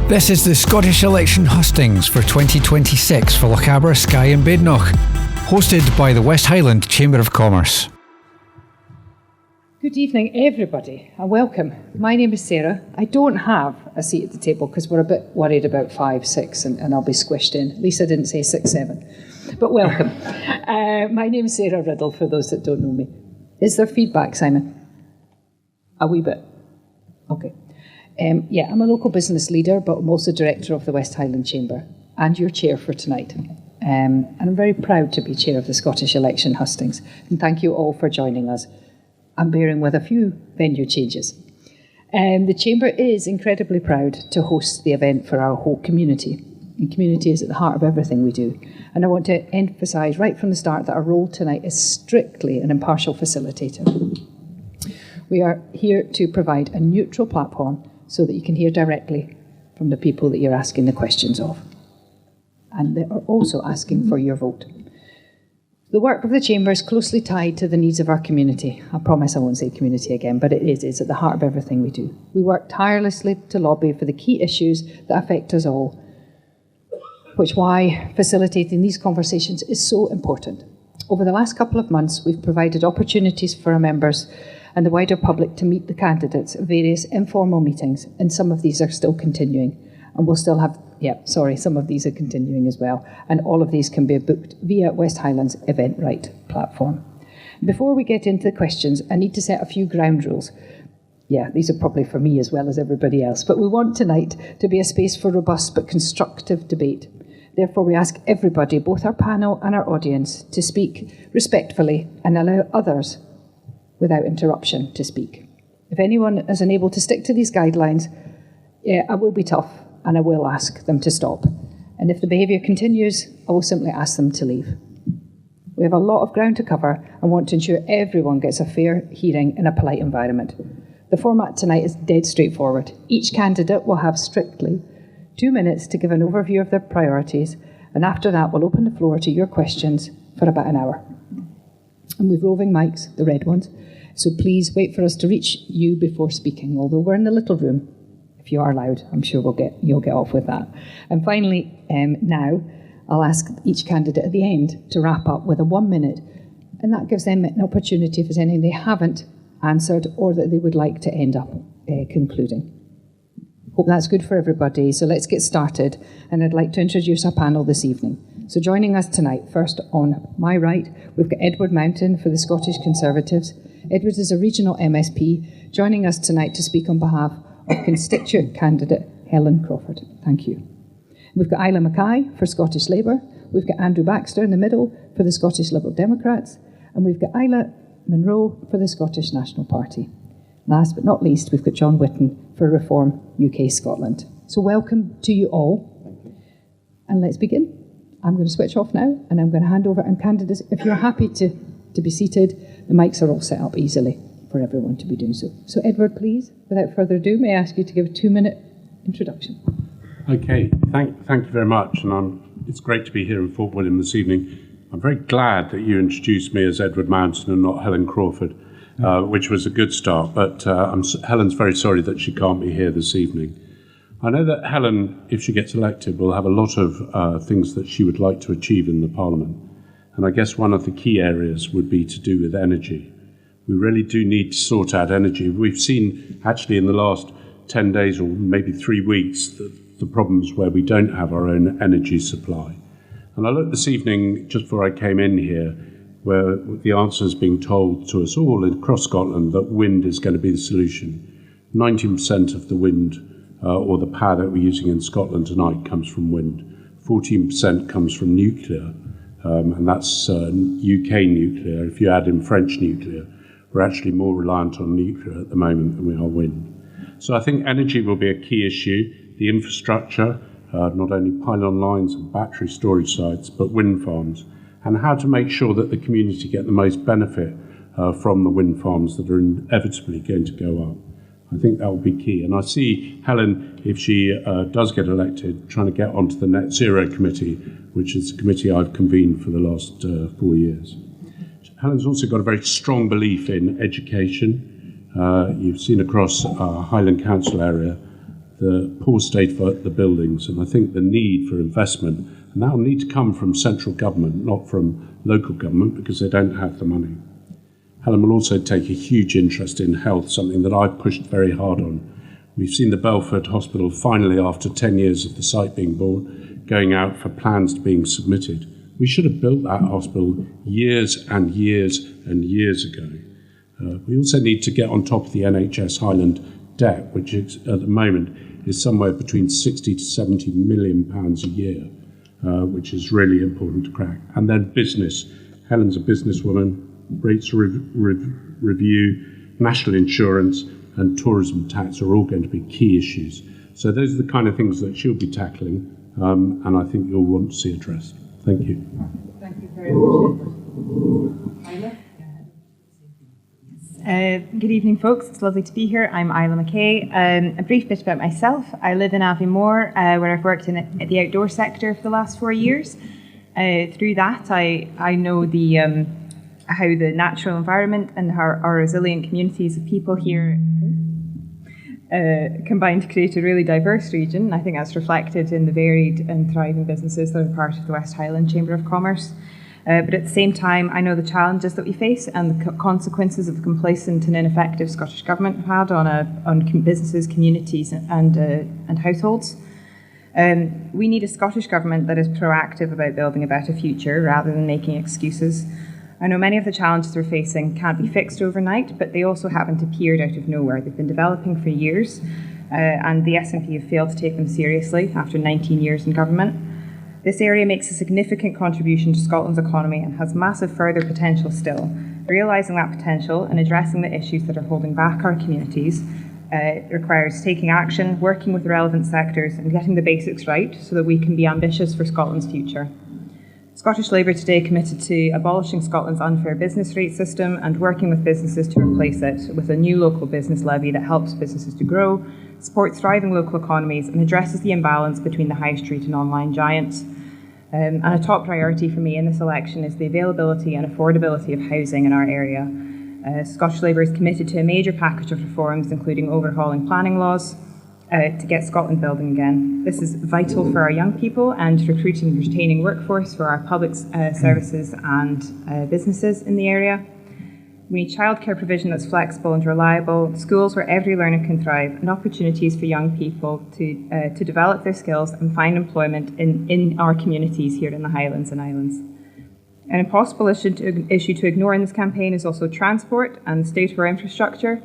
This is the Scottish election hustings for 2026 for Lochaber, Skye and Badenoch, hosted by the West Highland Chamber of Commerce. Good evening, everybody, and welcome. My name is Sarah. I don't have a seat at the table because we're a bit worried about 5, 6, and I'll be squished in. At least I didn't say 6, 7. But welcome. My name is Sarah Riddle, for those that don't know me. Is there feedback, Simon? A wee bit. Okay. I'm a local business leader, but I'm also director of the West Highland Chamber and your chair for tonight. And I'm very proud to be chair of the Scottish election hustings. And thank you all for joining us. I'm bearing with a few venue changes. The Chamber is incredibly proud to host the event for our whole community. And community is at the heart of everything we do. And I want to emphasise right from the start that our role tonight is strictly an impartial facilitator. We are here to provide a neutral platform so that you can hear directly from the people that you're asking the questions of. And they are also asking for your vote. The work of the Chamber is closely tied to the needs of our community. I promise I won't say community again, but it is. It's at the heart of everything we do. We work tirelessly to lobby for the key issues that affect us all, which is why facilitating these conversations is so important. Over the last couple of months, we've provided opportunities for our members and the wider public to meet the candidates at various informal meetings, and some of these are still continuing. And we'll still have, some of these are continuing as well. And all of these can be booked via West Highland's Eventbrite platform. Before we get into the questions, I need to set a few ground rules. Yeah, these are probably for me as well as everybody else. But we want tonight to be a space for robust but constructive debate. Therefore, we ask everybody, both our panel and our audience, to speak respectfully and allow others without interruption to speak. If anyone is unable to stick to these guidelines, I will be tough and I will ask them to stop. And if the behaviour continues, I will simply ask them to leave. We have a lot of ground to cover and want to ensure everyone gets a fair hearing in a polite environment. The format tonight is dead straightforward. Each candidate will have strictly 2 minutes to give an overview of their priorities, and after that we'll open the floor to your questions for about an hour. And we've roving mics, the red ones, so please wait for us to reach you before speaking, although we're in the little room. If you are loud, I'm sure you'll get off with that. And finally, now, I'll ask each candidate at the end to wrap up with a 1 minute, and that gives them an opportunity if there's anything they haven't answered or that they would like to end up concluding. Hope that's good for everybody, so let's get started, and I'd like to introduce our panel this evening. So joining us tonight, first on my right, we've got Edward Mountain for the Scottish Conservatives. Edward is a regional MSP, joining us tonight to speak on behalf of constituent candidate Helen Crawford. Thank you. We've got Isla Mackay for Scottish Labour. We've got Andrew Baxter in the middle for the Scottish Liberal Democrats. And we've got Isla Munro for the Scottish National Party. Last but not least, we've got John Whitten for Reform UK Scotland. So welcome to you all. And let's begin. I'm going to switch off now, and I'm going to hand over, and candidates, if you're happy to be seated, the mics are all set up easily for everyone to be doing so. So Edward, please, without further ado, may I ask you to give a 2-minute introduction? Okay, thank you very much, and it's great to be here in Fort William this evening. I'm very glad that you introduced me as Edward Mountain and not Helen Crawford, which was a good start, but Helen's very sorry that she can't be here this evening. I know that Helen, if she gets elected, will have a lot of things that she would like to achieve in the Parliament. And I guess one of the key areas would be to do with energy. We really do need to sort out energy. We've seen, actually, in the last 10 days or maybe 3 weeks, the problems where we don't have our own energy supply. And I looked this evening, just before I came in here, where the answer is being told to us all across Scotland that wind is going to be the solution. 19% of the wind or the power that we're using in Scotland tonight comes from wind. 14% comes from nuclear, and that's UK nuclear. If you add in French nuclear, we're actually more reliant on nuclear at the moment than we are wind. So I think energy will be a key issue. The infrastructure, not only pylon lines and battery storage sites, but wind farms, and how to make sure that the community get the most benefit from the wind farms that are inevitably going to go up. I think that will be key. And I see Helen, if she does get elected, trying to get onto the Net Zero Committee, which is a committee I've convened for the last 4 years. Helen's also got a very strong belief in education. You've seen across our Highland Council area the poor state of the buildings, and I think the need for investment, and that will need to come from central government, not from local government, because they don't have the money. Helen will also take a huge interest in health, something that I've pushed very hard on. We've seen the Belford Hospital finally, after 10 years of the site being bought, going out for plans being submitted. We should have built that hospital years and years and years ago. We also need to get on top of the NHS Highland debt, which is, at the moment is somewhere between 60 to 70 million pounds a year, which is really important to crack. And then business. Helen's a businesswoman. Rates review, national insurance and tourism tax are all going to be key issues. So those are the kind of things that she'll be tackling, and I think you'll want to see addressed. Thank you. Thank you very much. Isla? Good evening, folks. It's lovely to be here. I'm Isla McKay. A brief bit about myself. I live in Aviemore, where I've worked in the outdoor sector for the last 4 years. Through that, I know how the natural environment and how our resilient communities of people here combine to create a really diverse region. I think that's reflected in the varied and thriving businesses that are part of the West Highland Chamber of Commerce. But at the same time, I know the challenges that we face and the consequences of the complacent and ineffective Scottish Government have had on businesses, communities and households. We need a Scottish Government that is proactive about building a better future rather than making excuses. I know many of the challenges we're facing can't be fixed overnight, but they also haven't appeared out of nowhere. They've been developing for years, and the SNP have failed to take them seriously after 19 years in government. This area makes a significant contribution to Scotland's economy and has massive further potential still. Realising that potential and addressing the issues that are holding back our communities requires taking action, working with the relevant sectors and getting the basics right so that we can be ambitious for Scotland's future. Scottish Labour today committed to abolishing Scotland's unfair business rate system and working with businesses to replace it with a new local business levy that helps businesses to grow, supports thriving local economies and addresses the imbalance between the high street and online giants. And a top priority for me in this election is the availability and affordability of housing in our area. Scottish Labour is committed to a major package of reforms, including overhauling planning laws, to get Scotland building again. This is vital for our young people and recruiting and retaining workforce for our public services and businesses in the area. We need childcare provision that's flexible and reliable, schools where every learner can thrive, and opportunities for young people to develop their skills and find employment in our communities here in the Highlands and Islands. An impossible issue to ignore in this campaign is also transport and the state of our infrastructure.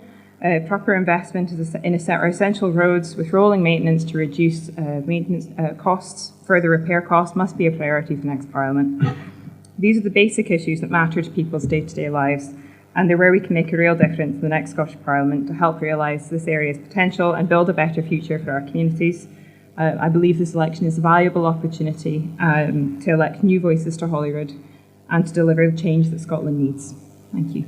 Proper investment in our essential roads with rolling maintenance to reduce maintenance costs, further repair costs, must be a priority for the next Parliament. These are the basic issues that matter to people's day-to-day lives, and they're where we can make a real difference in the next Scottish Parliament to help realise this area's potential and build a better future for our communities. I believe this election is a valuable opportunity to elect new voices to Holyrood and to deliver the change that Scotland needs. Thank you.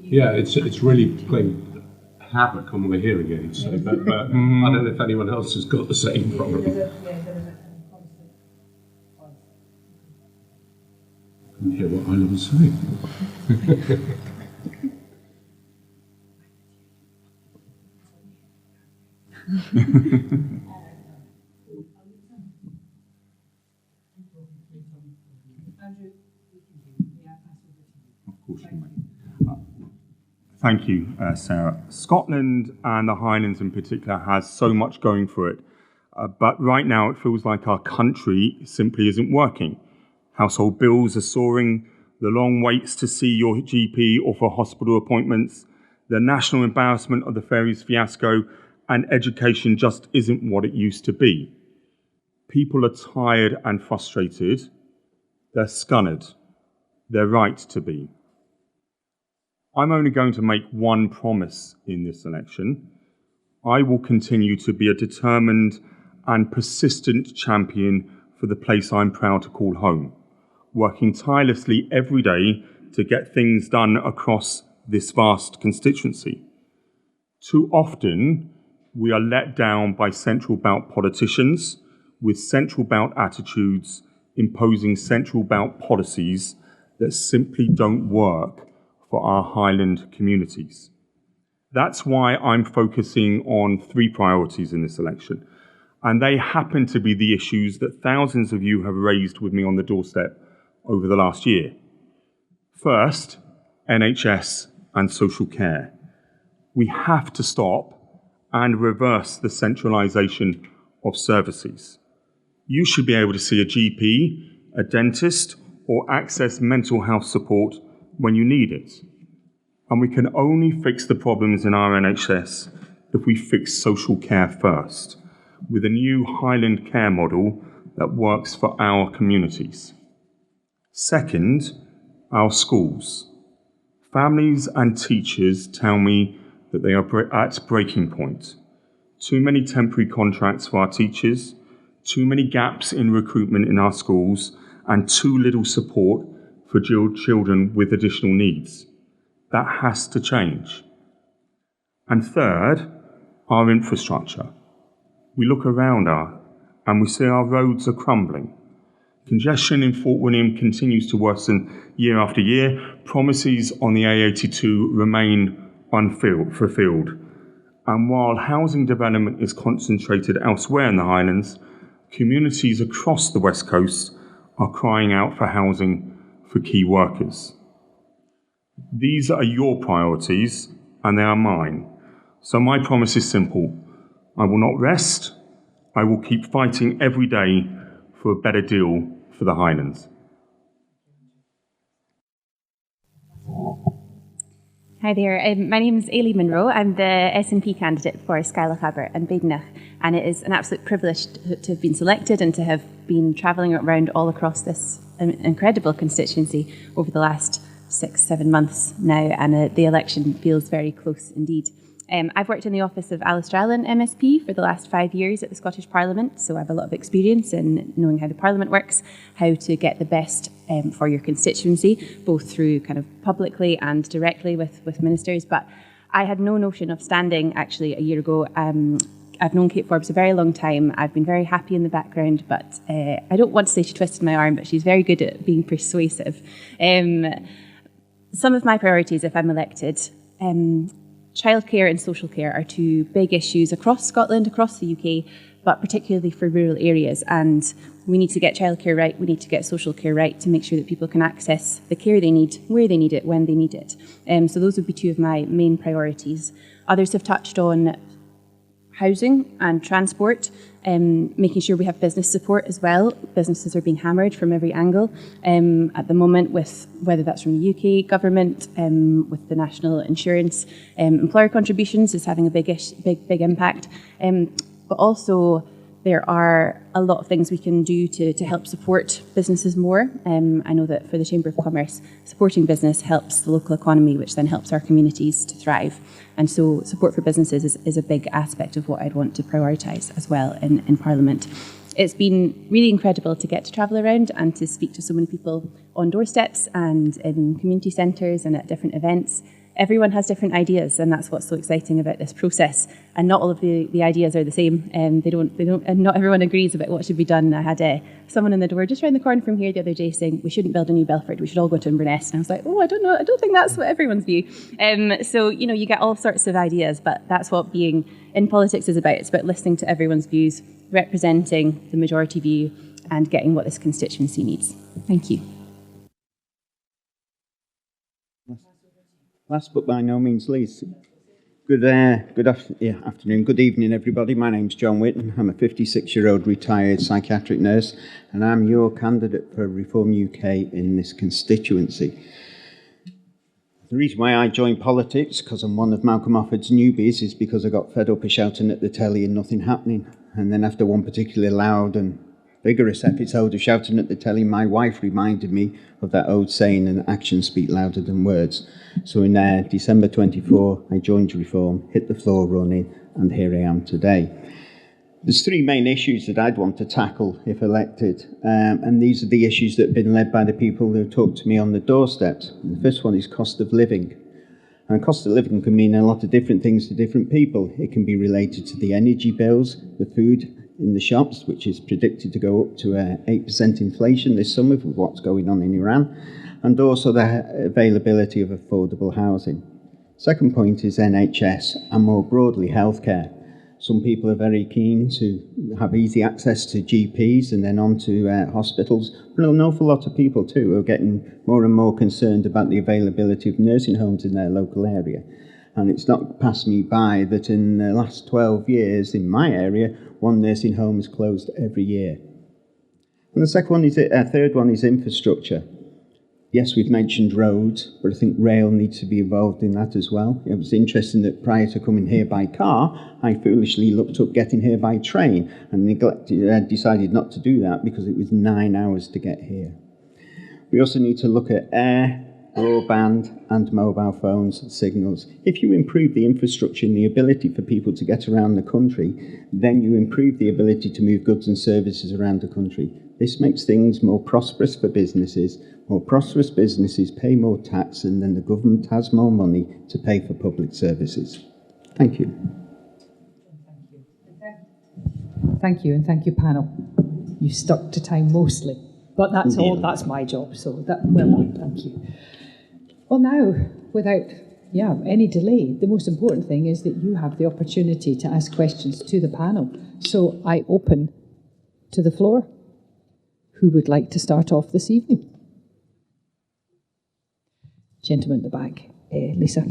Yeah, it's really playing havoc on my hearing aids, so, but I don't know if anyone else has got the same problem. I can hear what Isla was saying. Thank you, Sarah. Scotland and the Highlands in particular has so much going for it, but right now it feels like our country simply isn't working. Household bills are soaring, the long waits to see your GP or for hospital appointments, the national embarrassment of the ferries fiasco, and education just isn't what it used to be. People are tired and frustrated. They're scunnered. They're right to be. I'm only going to make one promise in this election. I will continue to be a determined and persistent champion for the place I'm proud to call home, working tirelessly every day to get things done across this vast constituency. Too often, we are let down by central belt politicians with central belt attitudes imposing central belt policies that simply don't work for our Highland communities. That's why I'm focusing on 3 priorities in this election, and they happen to be the issues that thousands of you have raised with me on the doorstep over the last year. First, NHS and social care. We have to stop and reverse the centralisation of services. You should be able to see a GP, a dentist, or access mental health support when you need it. And we can only fix the problems in our NHS if we fix social care first, with a new Highland care model that works for our communities. Second, our schools. Families and teachers tell me that they are at breaking point. Too many temporary contracts for our teachers, too many gaps in recruitment in our schools, and too little support for children with additional needs. That has to change. And third, our infrastructure. We look around and we see our roads are crumbling. Congestion in Fort William continues to worsen year after year. Promises on the A82 remain unfulfilled. And while housing development is concentrated elsewhere in the Highlands, communities across the West Coast are crying out for housing for key workers. These are your priorities, and they are mine. So my promise is simple. I will not rest. I will keep fighting every day for a better deal for the Highlands. Hi there, my name is Aileen Munro. I'm the SNP candidate for Skye, Lochaber and Badenoch, and it is an absolute privilege to have been selected and to have been travelling around all across this incredible constituency over the last 6-7 months now, and the election feels very close indeed. I've worked in the office of Alistair Allen MSP for the last 5 years at the Scottish Parliament, so I have a lot of experience in knowing how the Parliament works, how to get the best for your constituency, both through kind of publicly and directly with ministers. But I had no notion of standing actually a year ago. I've known Kate Forbes a very long time. I've been very happy in the background, but I don't want to say she twisted my arm, but she's very good at being persuasive. Some of my priorities, if I'm elected, childcare and social care are 2 big issues across Scotland, across the UK, but particularly for rural areas. And we need to get childcare right, we need to get social care right to make sure that people can access the care they need, where they need it, when they need it. So those would be 2 of my main priorities. Others have touched on housing and transport, making sure we have business support as well. Businesses are being hammered from every angle at the moment, with whether that's from the UK government, with the national insurance, employer contributions is having a big impact. But also there are a lot of things we can do to help support businesses more. I know that for the Chamber of Commerce, supporting business helps the local economy, which then helps our communities to thrive. And so support for businesses is a big aspect of what I'd want to prioritise as well in Parliament. It's been really incredible to get to travel around and to speak to so many people on doorsteps and in community centres and at different events. Everyone has different ideas, and that's what's so exciting about this process. And not all of the ideas are the same. And not everyone agrees about what should be done. I had someone in the door just around the corner from here the other day saying we shouldn't build a new Belford, we should all go to Inverness. And I was like, I don't know, I don't think that's what everyone's view. So you get all sorts of ideas, but that's what being in politics is about. It's about listening to everyone's views, representing the majority view, and getting what this constituency needs. Thank you. Last but by no means least, good afternoon, good evening everybody. My name's John Whitten. I'm a 56-year-old retired psychiatric nurse, and I'm your candidate for Reform UK in this constituency. The reason why I joined politics, because I'm one of Malcolm Offord's newbies, is because I got fed up of shouting at the telly and nothing happening. And then after one particularly loud and vigorous episode of shouting at the telly, my wife reminded me of that old saying, and actions speak louder than words. So in December 24, I joined Reform, hit the floor running, and here I am today. There's 3 main issues that I'd want to tackle if elected, and these are the issues that have been led by the people who talk to me on the doorsteps. And the first one is cost of living. And cost of living can mean a lot of different things to different people. It can be related to the energy bills, the food in the shops, which is predicted to go up to 8% inflation this summer with what's going on in Iran. and also the availability of affordable housing. Second point is NHS and more broadly healthcare. Some people are very keen to have easy access to GPs and then on to hospitals, but an awful lot of people too are getting more and more concerned about the availability of nursing homes in their local area. And it's not passed me by that in the last 12 years in my area, one nursing home has closed every year. And the third one is infrastructure. Yes, we've mentioned roads, but I think rail needs to be involved in that as well. It was interesting that prior to coming here by car, I foolishly looked up getting here by train and decided not to do that because it was 9 hours to get here. We also need to look at air, broadband and mobile phones signals. If you improve the infrastructure and the ability for people to get around the country, then you improve the ability to move goods and services around the country. This makes things more prosperous for businesses. More prosperous businesses pay more tax, and then the government has more money to pay for public services. Thank you. Thank you, and thank you, panel. You stuck to time mostly, but that's all. That's my job. So well done. Thank you. Well, now, without any delay, the most important thing is that you have the opportunity to ask questions to the panel. So I open to the floor. Who would like to start off this evening? Gentleman at the back, Lisa.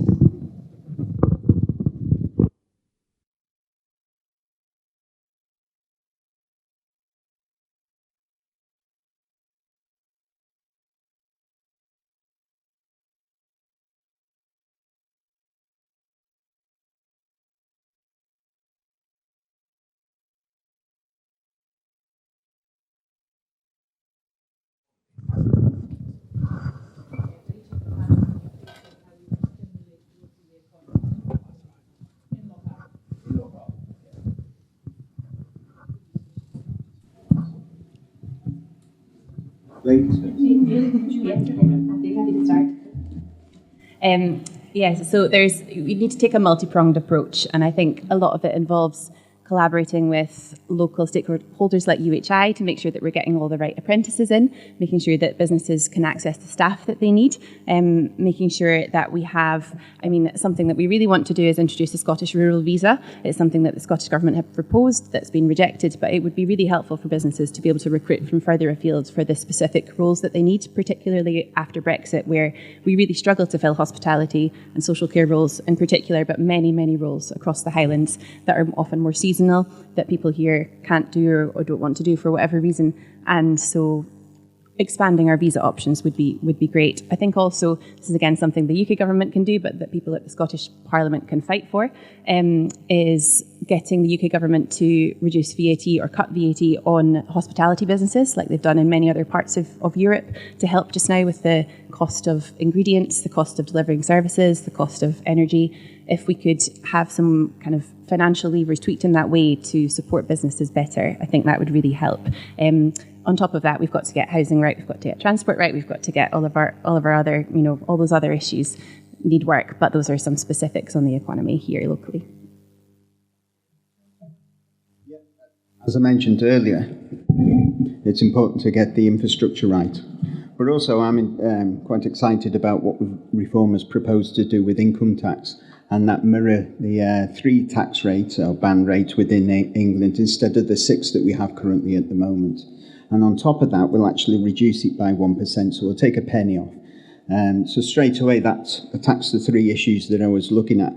Yes, so we need to take a multi-pronged approach, and I think a lot of it involves collaborating with local stakeholders like UHI to make sure that we're getting all the right apprentices in, making sure that businesses can access the staff that they need, making sure that we have, something that we really want to do is introduce a Scottish rural visa. It's something that the Scottish Government have proposed that's been rejected, but it would be really helpful for businesses to be able to recruit from further afield for the specific roles that they need, particularly after Brexit, where we really struggle to fill hospitality and social care roles in particular, but many, many roles across the Highlands that are often more seasonal, that people here can't do or don't want to do for whatever reason. And so expanding our visa options would be great. I think also, this is again something the UK government can do, but that people at the Scottish Parliament can fight for, is getting the UK government to reduce VAT or cut VAT on hospitality businesses, like they've done in many other parts of Europe, to help just now with the cost of ingredients, the cost of delivering services, the cost of energy. If we could have some kind of financial levers tweaked in that way to support businesses better, I think that would really help. On top of that, we've got to get housing right, we've got to get transport right, we've got to get all of our other, all those other issues need work, but those are some specifics on the economy here locally. As I mentioned earlier, it's important to get the infrastructure right. But also I'm quite excited about what Reform has proposed to do with income tax, and that mirror the 3 tax rates or band rates within England instead of the 6 that we have currently at the moment. And on top of that, we'll actually reduce it by 1%, so we'll take a penny off. So straight away, that attacks the 3 issues that I was looking at.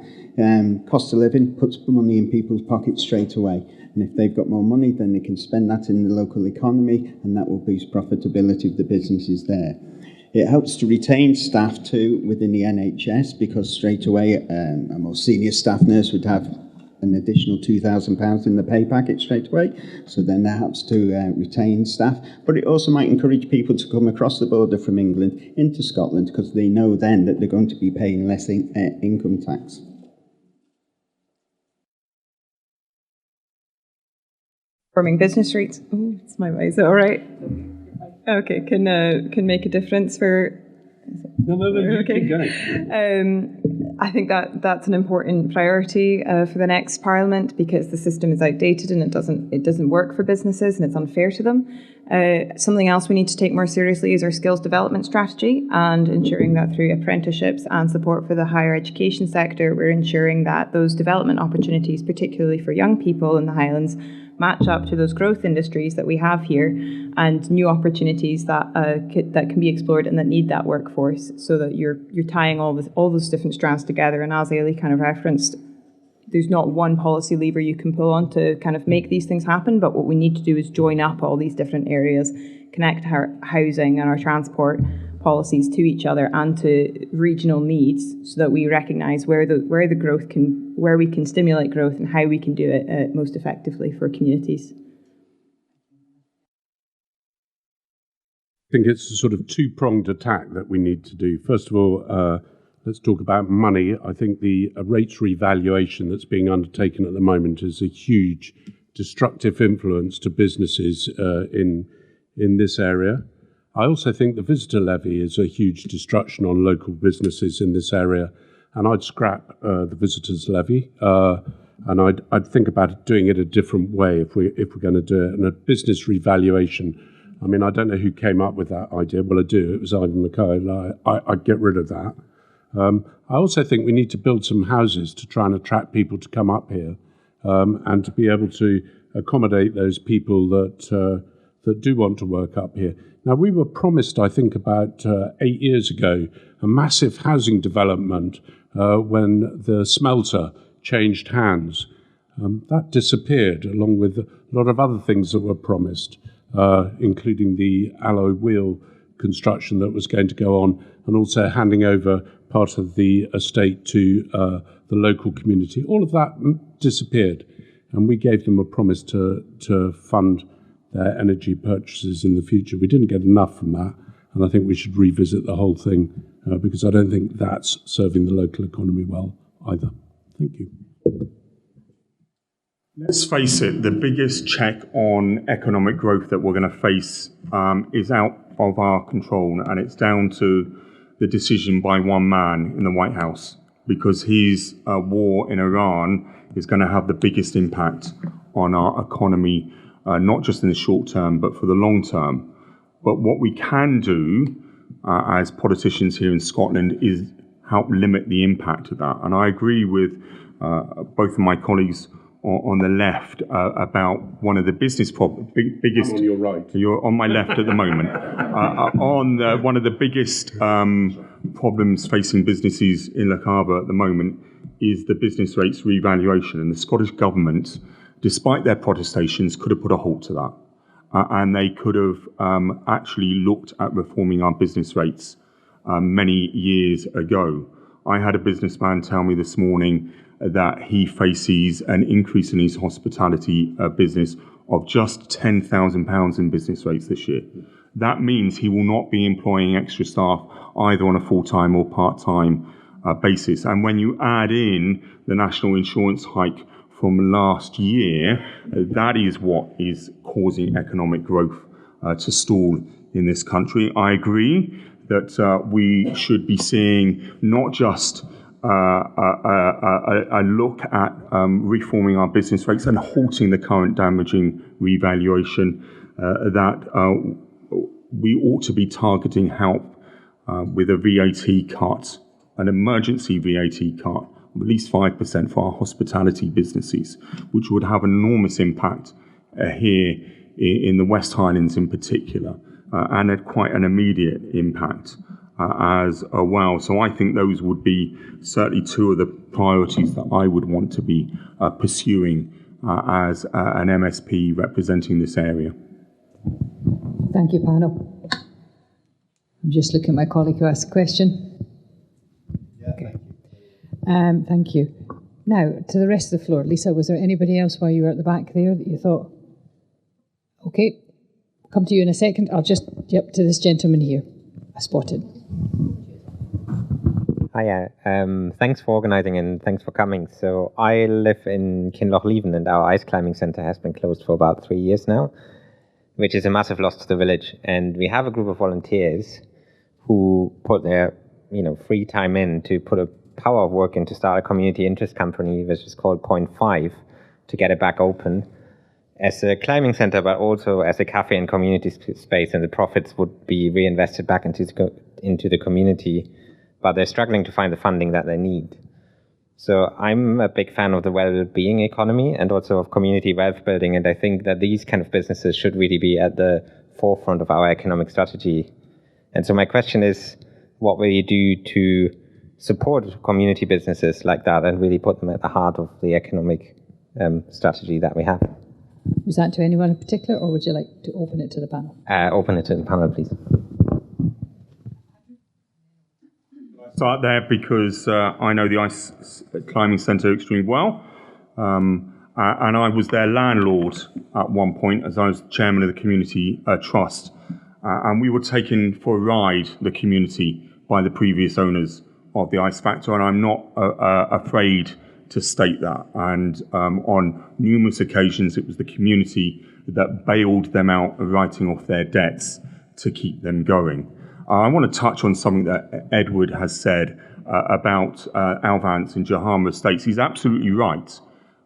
Cost of living puts money in people's pockets straight away. And if they've got more money, then they can spend that in the local economy, and that will boost profitability of the businesses there. It helps to retain staff too within the NHS, because straight away a more senior staff nurse would have an additional £2,000 in the pay packet straight away. So then that helps to retain staff. But it also might encourage people to come across the border from England into Scotland, because they know then that they're going to be paying less income tax. Forming business rates. Oh, it's my voice. Is it all right? Okay, can make a difference for. No, okay. Keep going. I think that's an important priority for the next Parliament, because the system is outdated and it doesn't work for businesses and it's unfair to them. Something else we need to take more seriously is our skills development strategy, and ensuring that through apprenticeships and support for the higher education sector, we're ensuring that those development opportunities, particularly for young people in the Highlands, match up to those growth industries that we have here and new opportunities that that can be explored and that need that workforce, so that you're tying all those different strands together. And as Ailey kind of referenced, there's not one policy lever you can pull on to kind of make these things happen, but what we need to do is join up all these different areas, connect our housing and our transport policies to each other and to regional needs, so that we recognise where we can stimulate growth and how we can do it most effectively for communities. I think it's a sort of two-pronged attack that we need to do. First of all, let's talk about money. I think the rates revaluation that's being undertaken at the moment is a huge destructive influence to businesses in this area. I also think the visitor levy is a huge destruction on local businesses in this area, and I'd scrap the visitors levy, and I'd think about doing it a different way if we're going to do it. And a business revaluation, I mean, I don't know who came up with that idea. Well, I do. It was Ivan McKay. I'd get rid of that. I also think we need to build some houses to try and attract people to come up here, and to be able to accommodate those people that do want to work up here. Now, we were promised, I think, about 8 years ago, a massive housing development when the smelter changed hands. That disappeared, along with a lot of other things that were promised, including the alloy wheel construction that was going to go on, and also handing over part of the estate to the local community. All of that disappeared, and we gave them a promise to fund their energy purchases in the future. We didn't get enough from that, and I think we should revisit the whole thing, because I don't think that's serving the local economy well either. Thank you. Let's face it, the biggest check on economic growth that we're going to face is out of our control, and it's down to the decision by one man in the White House, because his war in Iran is going to have the biggest impact on our economy, not just in the short term, but for the long term. But what we can do as politicians here in Scotland is help limit the impact of that. And I agree with both of my colleagues on the left about one of the biggest... I'm on your right. You're on my left at the moment. One of the biggest problems facing businesses in Lochaber at the moment is the business rates revaluation. And the Scottish Government, despite their protestations, could have put a halt to that. And they could have actually looked at reforming our business rates many years ago. I had a businessman tell me this morning that he faces an increase in his hospitality business of just £10,000 in business rates this year. That means he will not be employing extra staff either on a full-time or part-time basis. And when you add in the national insurance hike from last year, that is what is causing economic growth to stall in this country. I agree that we should be seeing not just a look at reforming our business rates and halting the current damaging revaluation, that we ought to be targeting help with a VAT cut, an emergency VAT cut of at least 5% for our hospitality businesses, which would have an enormous impact here in the West Highlands in particular, and quite an immediate impact as well. So I think those would be certainly two of the priorities that I would want to be pursuing as an MSP representing this area. Thank you, panel. I'm just looking at my colleague who asked a question. Yeah, okay. Thank you. Now, to the rest of the floor. Lisa, was there anybody else while you were at the back there that you thought? Okay, come to you in a second. I'll just, to this gentleman here. I spotted. Hiya, thanks for organising and thanks for coming. So I live in Kinlochleven and our ice climbing centre has been closed for about 3 years now, which is a massive loss to the village. And we have a group of volunteers who put their free time in to put a power of work in to start a community interest company, which is called Point 5, to get it back open. as a climbing center, but also as a cafe and community space, and the profits would be reinvested back into the community, but they're struggling to find the funding that they need. So I'm a big fan of the well-being economy and also of community wealth building, and I think that these kind of businesses should really be at the forefront of our economic strategy. And so my question is, what will you do to support community businesses like that and really put them at the heart of the economic strategy that we have? Was that to anyone in particular, or would you like to open it to the panel? Open it to the panel, please. Start there because I know the Ice Climbing Centre extremely well, and I was their landlord at one point as I was chairman of the community trust, and we were taken for a ride, the community, by the previous owners of the Ice Factor, and I'm not afraid to state that. And on numerous occasions, it was the community that bailed them out of writing off their debts to keep them going. I want to touch on something that Edward has said about Alvance and Jahama Estates. He's absolutely right.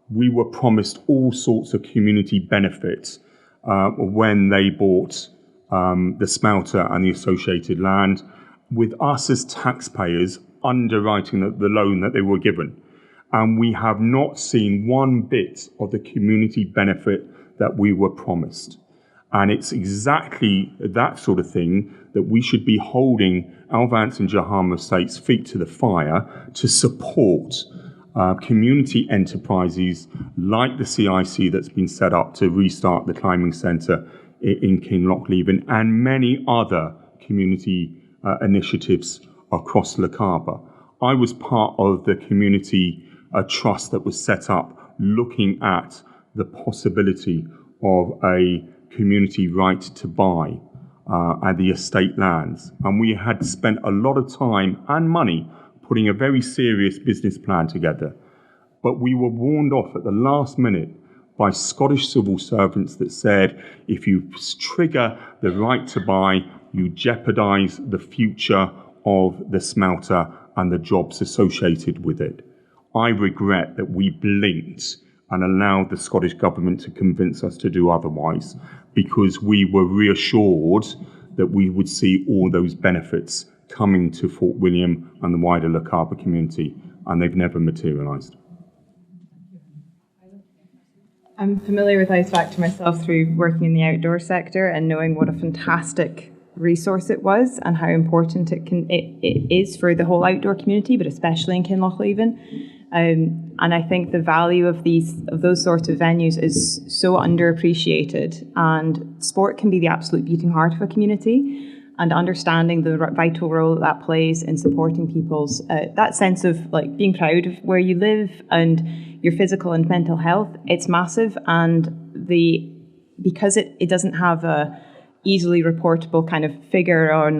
We were promised all sorts of community benefits when they bought the smelter and the associated land, with us as taxpayers underwriting the loan that they were given. And we have not seen one bit of the community benefit that we were promised. And it's exactly that sort of thing that we should be holding Alvance and Jahama Estates' feet to the fire to support community enterprises like the CIC that's been set up to restart the climbing centre in Kinlochleven and many other community initiatives across Lochaber. I was part of the community trust that was set up looking at the possibility of a community right to buy at the estate lands. And we had spent a lot of time and money putting a very serious business plan together. But we were warned off at the last minute by Scottish civil servants that said, if you trigger the right to buy, you jeopardise the future of the smelter and the jobs associated with it. I regret that we blinked and allowed the Scottish government to convince us to do otherwise, because we were reassured that we would see all those benefits coming to Fort William and the wider Lochaber community, and they've never materialised. I'm familiar with Ice Factor myself through working in the outdoor sector and knowing what a fantastic resource it was and how important it is for the whole outdoor community, but especially in Kinlochleven. And I think the value of those sorts of venues is so underappreciated, and sport can be the absolute beating heart of a community, and understanding the vital role that plays in supporting people's that sense of like being proud of where you live and your physical and mental health, it's massive. And because it doesn't have a easily reportable kind of figure on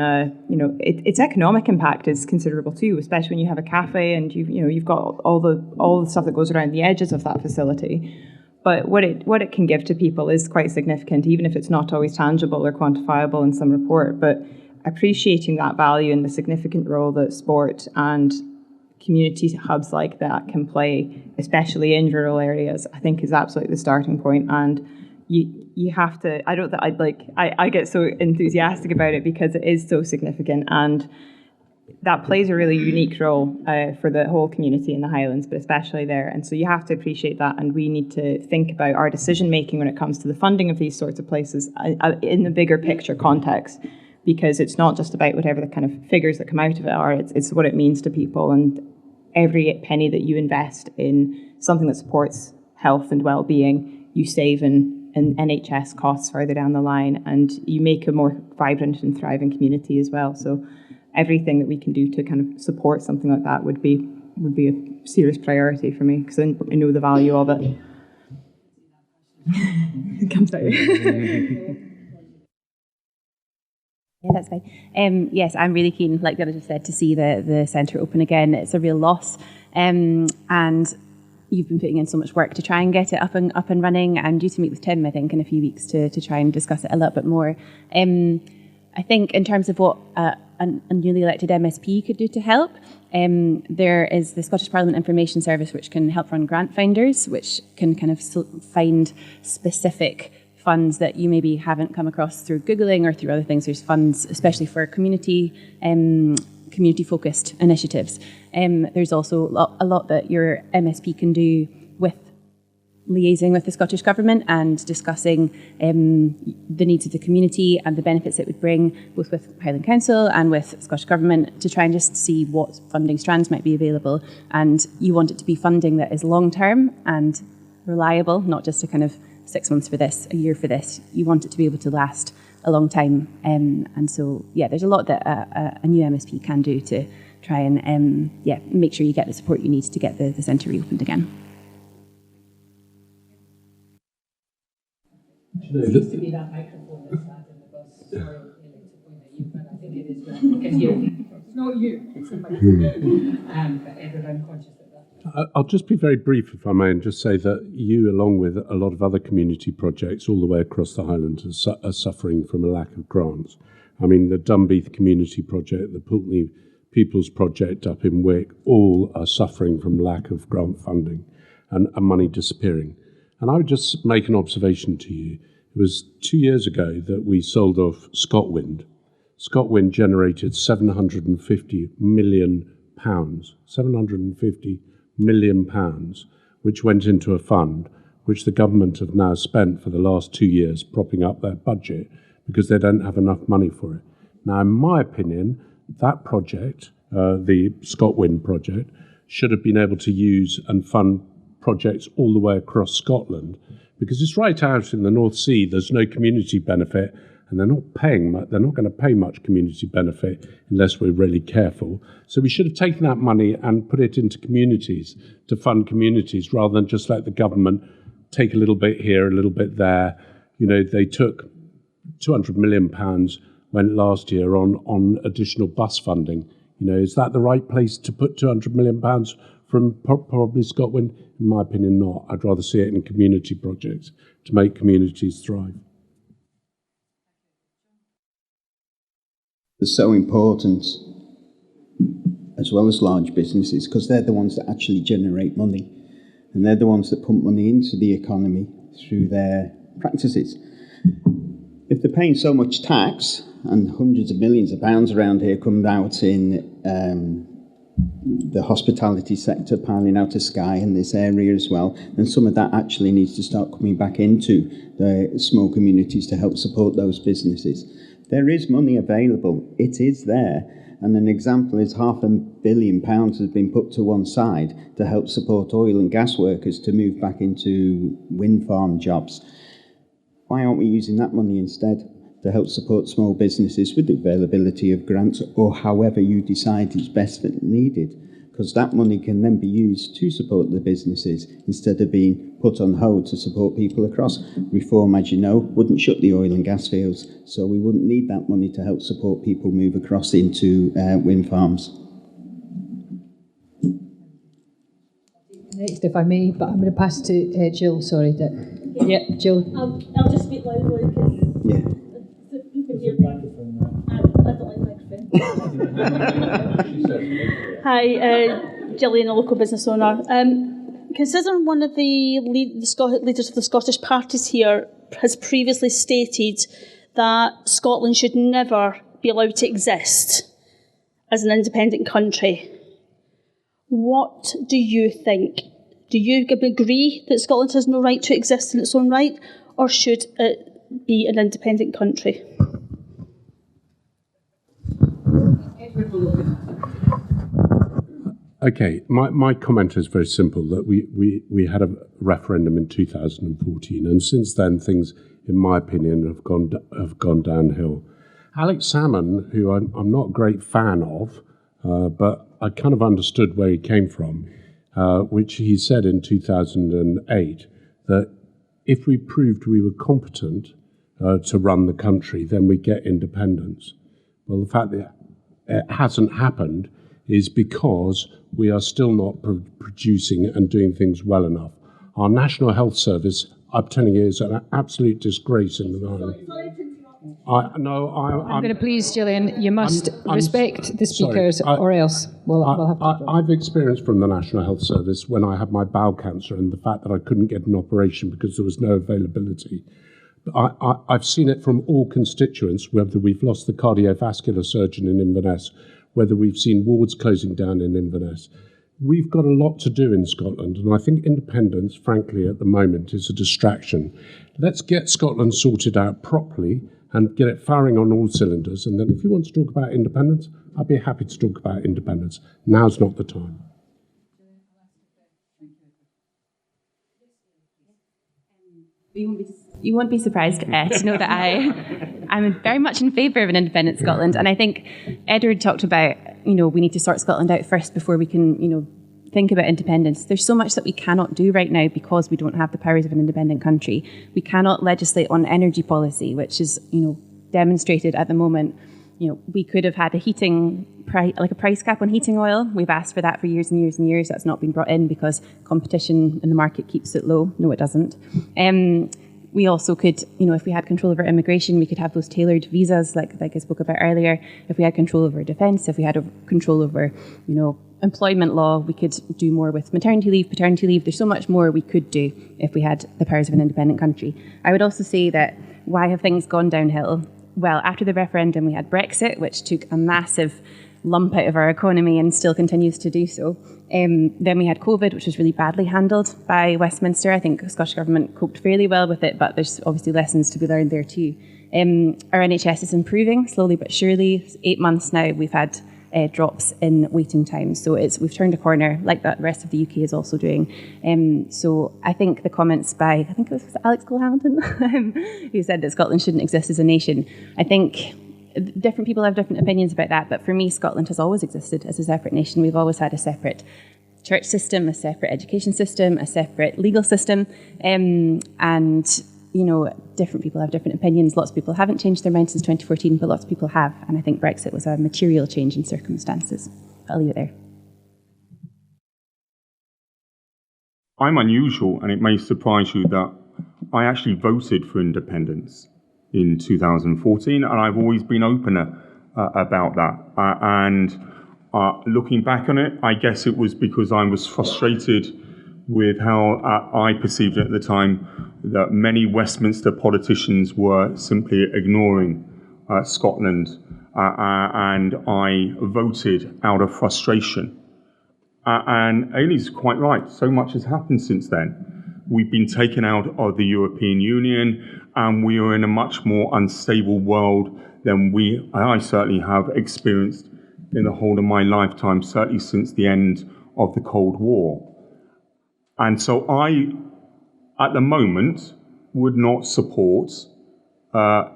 its economic impact is considerable too, especially when you have a cafe and you've got all the stuff that goes around the edges of that facility. But what it can give to people is quite significant, even if it's not always tangible or quantifiable in some report. But appreciating that value and the significant role that sport and community hubs like that can play, especially in rural areas, I think is absolutely the starting point. And you have to, I get so enthusiastic about it because it is so significant, and that plays a really unique role for the whole community in the Highlands, but especially there. And so you have to appreciate that, and we need to think about our decision making when it comes to the funding of these sorts of places in the bigger picture context, because it's not just about whatever the kind of figures that come out of it are, it's what it means to people. And every penny that you invest in something that supports health and well-being, you save in NHS costs further down the line, and you make a more vibrant and thriving community as well. So everything that we can do to kind of support something like that would be a serious priority for me, because I know the value of it. It comes out. Yeah, that's fine. Yes, I'm really keen, like the other just said, to see the centre open again. It's a real loss, and you've been putting in so much work to try and get it up and running. I'm due to meet with Tim, I think, in a few weeks to try and discuss it a little bit more. I think in terms of what a newly elected MSP could do to help, there is the Scottish Parliament Information Service, which can help run grant finders, which can kind of find specific funds that you maybe haven't come across through Googling or through other things. There's funds, especially for community-focused initiatives. There's also a lot that your MSP can do with liaising with the Scottish Government and discussing the needs of the community and the benefits it would bring, both with Highland Council and with Scottish Government, to try and just see what funding strands might be available. And you want it to be funding that is long-term and reliable, not just a kind of 6 months for this, a year for this. You want it to be able to last a long time. And so, yeah, there's a lot that a new MSP can do to try and make sure you get the support you need to get the centre reopened again. It seems to be that microphone that's not in the bus. Sorry, to point at you, but I think it is right. You can hear me. It's not you, it's the microphone. But everyone conscious of that. I'll just be very brief, if I may, and just say that you, along with a lot of other community projects all the way across the Highlands, are suffering from a lack of grants. I mean, the Dunbeath Community Project, the Pulteney People's Project up in Wick, all are suffering from lack of grant funding and money disappearing. And I would just make an observation to you. It was 2 years ago that we sold off ScotWind. ScotWind generated £750 million, £750 million, which went into a fund which the government have now spent for the last 2 years propping up their budget because they don't have enough money for it. Now, in my opinion, that project, the ScotWind project, should have been able to use and fund projects all the way across Scotland, because it's right out in the North Sea. There's no community benefit, and they're not going to pay much community benefit unless we're really careful. So we should have taken that money and put it into communities to fund communities, rather than just let the government take a little bit here, a little bit there. You know, they took £200 million went last year on additional bus funding. You know, is that the right place to put £200 million from probably ScotWind? In my opinion, not. I'd rather see it in community projects to make communities thrive. It's so important, as well as large businesses, because they're the ones that actually generate money, and they're the ones that pump money into the economy through their practices. If they're paying so much tax, and hundreds of millions of pounds around here come out in the hospitality sector, piling out of Skye in this area as well, then some of that actually needs to start coming back into the small communities to help support those businesses. There is money available, it is there, and an example is £500 million has been put to one side to help support oil and gas workers to move back into wind farm jobs. Why aren't we using that money instead to help support small businesses with the availability of grants, or however you decide is best needed? Because that money can then be used to support the businesses instead of being put on hold to support people across. Reform, as you know, wouldn't shut the oil and gas fields, so we wouldn't need that money to help support people move across into wind farms. Next, if I may, but I'm going to pass to Jill. Sorry, yeah, Jill. I'll just speak loudly because you can hear me. I don't like microphone. Hi, Gillian, a local business owner. Considering one of the leaders of the Scottish parties here has previously stated that Scotland should never be allowed to exist as an independent country, what do you think? Do you agree that Scotland has no right to exist in its own right, or should it be an independent country? Okay, my comment is very simple, that we had a referendum in 2014, and since then things, in my opinion, have gone downhill. Alex Salmon, who I'm not a great fan of, but I kind of understood where he came from, which he said in 2008, that if we proved we were competent to run the country, then we get independence. Well, the fact that it hasn't happened is because we are still not producing and doing things well enough. Our National Health Service, I'm telling you, is an absolute disgrace in the island. I'm going to please, Gillian, you must respect the speakers or else we'll have to... I've experienced from the National Health Service when I had my bowel cancer and the fact that I couldn't get an operation because there was no availability. I've seen it from all constituents, whether we've lost the cardiovascular surgeon in Inverness, whether we've seen wards closing down in Inverness. We've got a lot to do in Scotland, and I think independence, frankly, at the moment is a distraction. Let's get Scotland sorted out properly and get it firing on all cylinders, and then if you want to talk about independence, I'd be happy to talk about independence. Now's not the time. You won't be surprised to know that I'm very much in favour of an independent Scotland. And I think Edward talked about, we need to sort Scotland out first before we can, think about independence. There's so much that we cannot do right now because we don't have the powers of an independent country. We cannot legislate on energy policy, which is, demonstrated at the moment. We could have had a price cap on heating oil. We've asked for that for years and years and years. That's not been brought in because competition in the market keeps it low. No, it doesn't. We also could, if we had control over immigration, we could have those tailored visas like I spoke about earlier. If we had control over defence, if we had control over, employment law, we could do more with maternity leave, paternity leave. There's so much more we could do if we had the powers of an independent country. I would also say that why have things gone downhill? Well, after the referendum, we had Brexit, which took a massive lump out of our economy and still continues to do so. Then we had COVID, which was really badly handled by Westminster. I think the Scottish Government coped fairly well with it, but there's obviously lessons to be learned there too. Our NHS is improving, slowly but surely. 8 months now, we've had drops in waiting times. So we've turned a corner, like that the rest of the UK is also doing. So I think the comments by, I think it was Alex Cole-Hamilton, who said that Scotland shouldn't exist as a nation. I think different people have different opinions about that, but for me, Scotland has always existed as a separate nation. We've always had a separate church system, a separate education system, a separate legal system, and different people have different opinions. Lots of people haven't changed their minds since 2014, but lots of people have, and I think Brexit was a material change in circumstances. I'll leave it there. I'm unusual, and it may surprise you that I actually voted for independence in 2014, and I've always been open about that. Looking back on it, I guess it was because I was frustrated with how I perceived it at the time that many Westminster politicians were simply ignoring Scotland, and I voted out of frustration. And Ailey's quite right, so much has happened since then. We've been taken out of the European Union, and we are in a much more unstable world than I certainly have experienced in the whole of my lifetime, certainly since the end of the Cold War. And so I, at the moment, would not support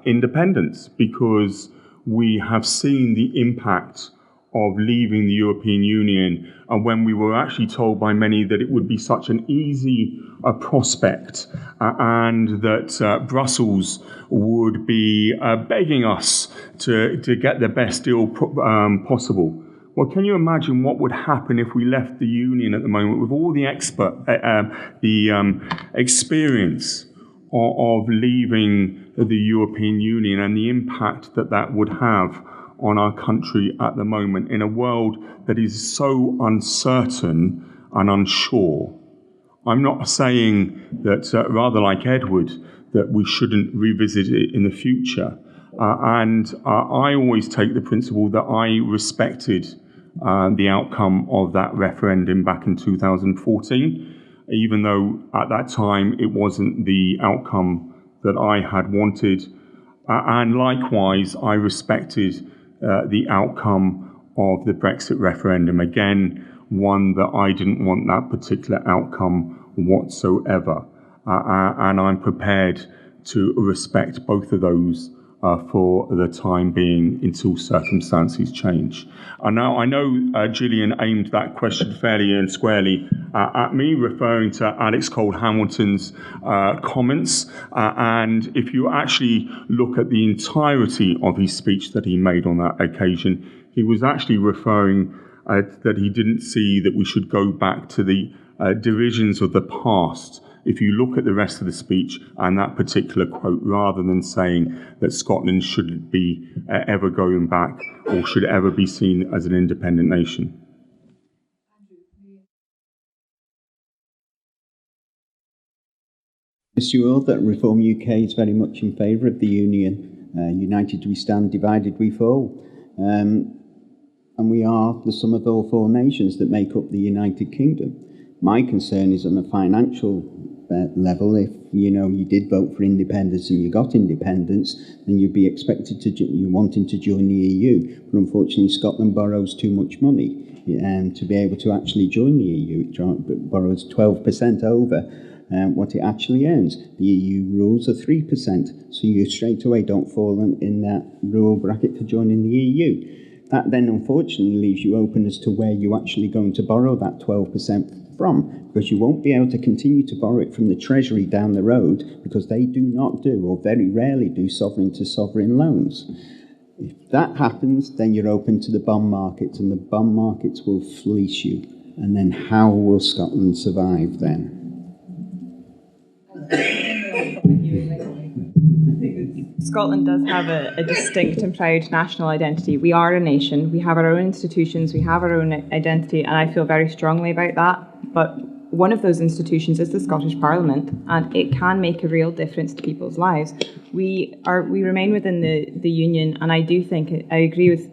independence because we have seen the impact of leaving the European Union, and when we were actually told by many that it would be such an easy prospect and that Brussels would be begging us to get the best deal possible. Well, can you imagine what would happen if we left the Union at the moment with all the experience of leaving the European Union and the impact that would have on our country at the moment in a world that is so uncertain and unsure? I'm not saying that, rather like Edward, that we shouldn't revisit it in the future. I always take the principle that I respected the outcome of that referendum back in 2014, even though at that time it wasn't the outcome that I had wanted. And likewise, I respected the outcome of the Brexit referendum. Again, one that I didn't want that particular outcome whatsoever. And I'm prepared to respect both of those for the time being until circumstances change. And now I know Gillian aimed that question fairly and squarely at me, referring to Alex Cole-Hamilton's comments. And if you actually look at the entirety of his speech that he made on that occasion, he was actually referring that he didn't see that we should go back to the divisions of the past if you look at the rest of the speech and that particular quote, rather than saying that Scotland shouldn't be ever going back or should ever be seen as an independent nation. Sure that Reform UK is very much in favour of the Union. United we stand, divided we fall. And we are the sum of all four nations that make up the United Kingdom. My concern is on a financial level. If you did vote for independence and you got independence, then you'd be expected to you wanting to join the EU. But unfortunately, Scotland borrows too much money to be able to actually join the EU. It borrows 12% over what it actually earns. The EU rules are 3%, so you straight away don't fall in that rule bracket for joining the EU. That then unfortunately leaves you open as to where you're actually going to borrow that 12% from, because you won't be able to continue to borrow it from the Treasury down the road, because they do not do, or very rarely do, sovereign to sovereign loans. If that happens, then you're open to the bond markets, and the bond markets will fleece you. And then how will Scotland survive then? Scotland does have a distinct and proud national identity. We are a nation. We have our own institutions. We have our own identity, and I feel very strongly about that. But one of those institutions is the Scottish Parliament, and it can make a real difference to people's lives. We remain within the Union, and I do think, I agree with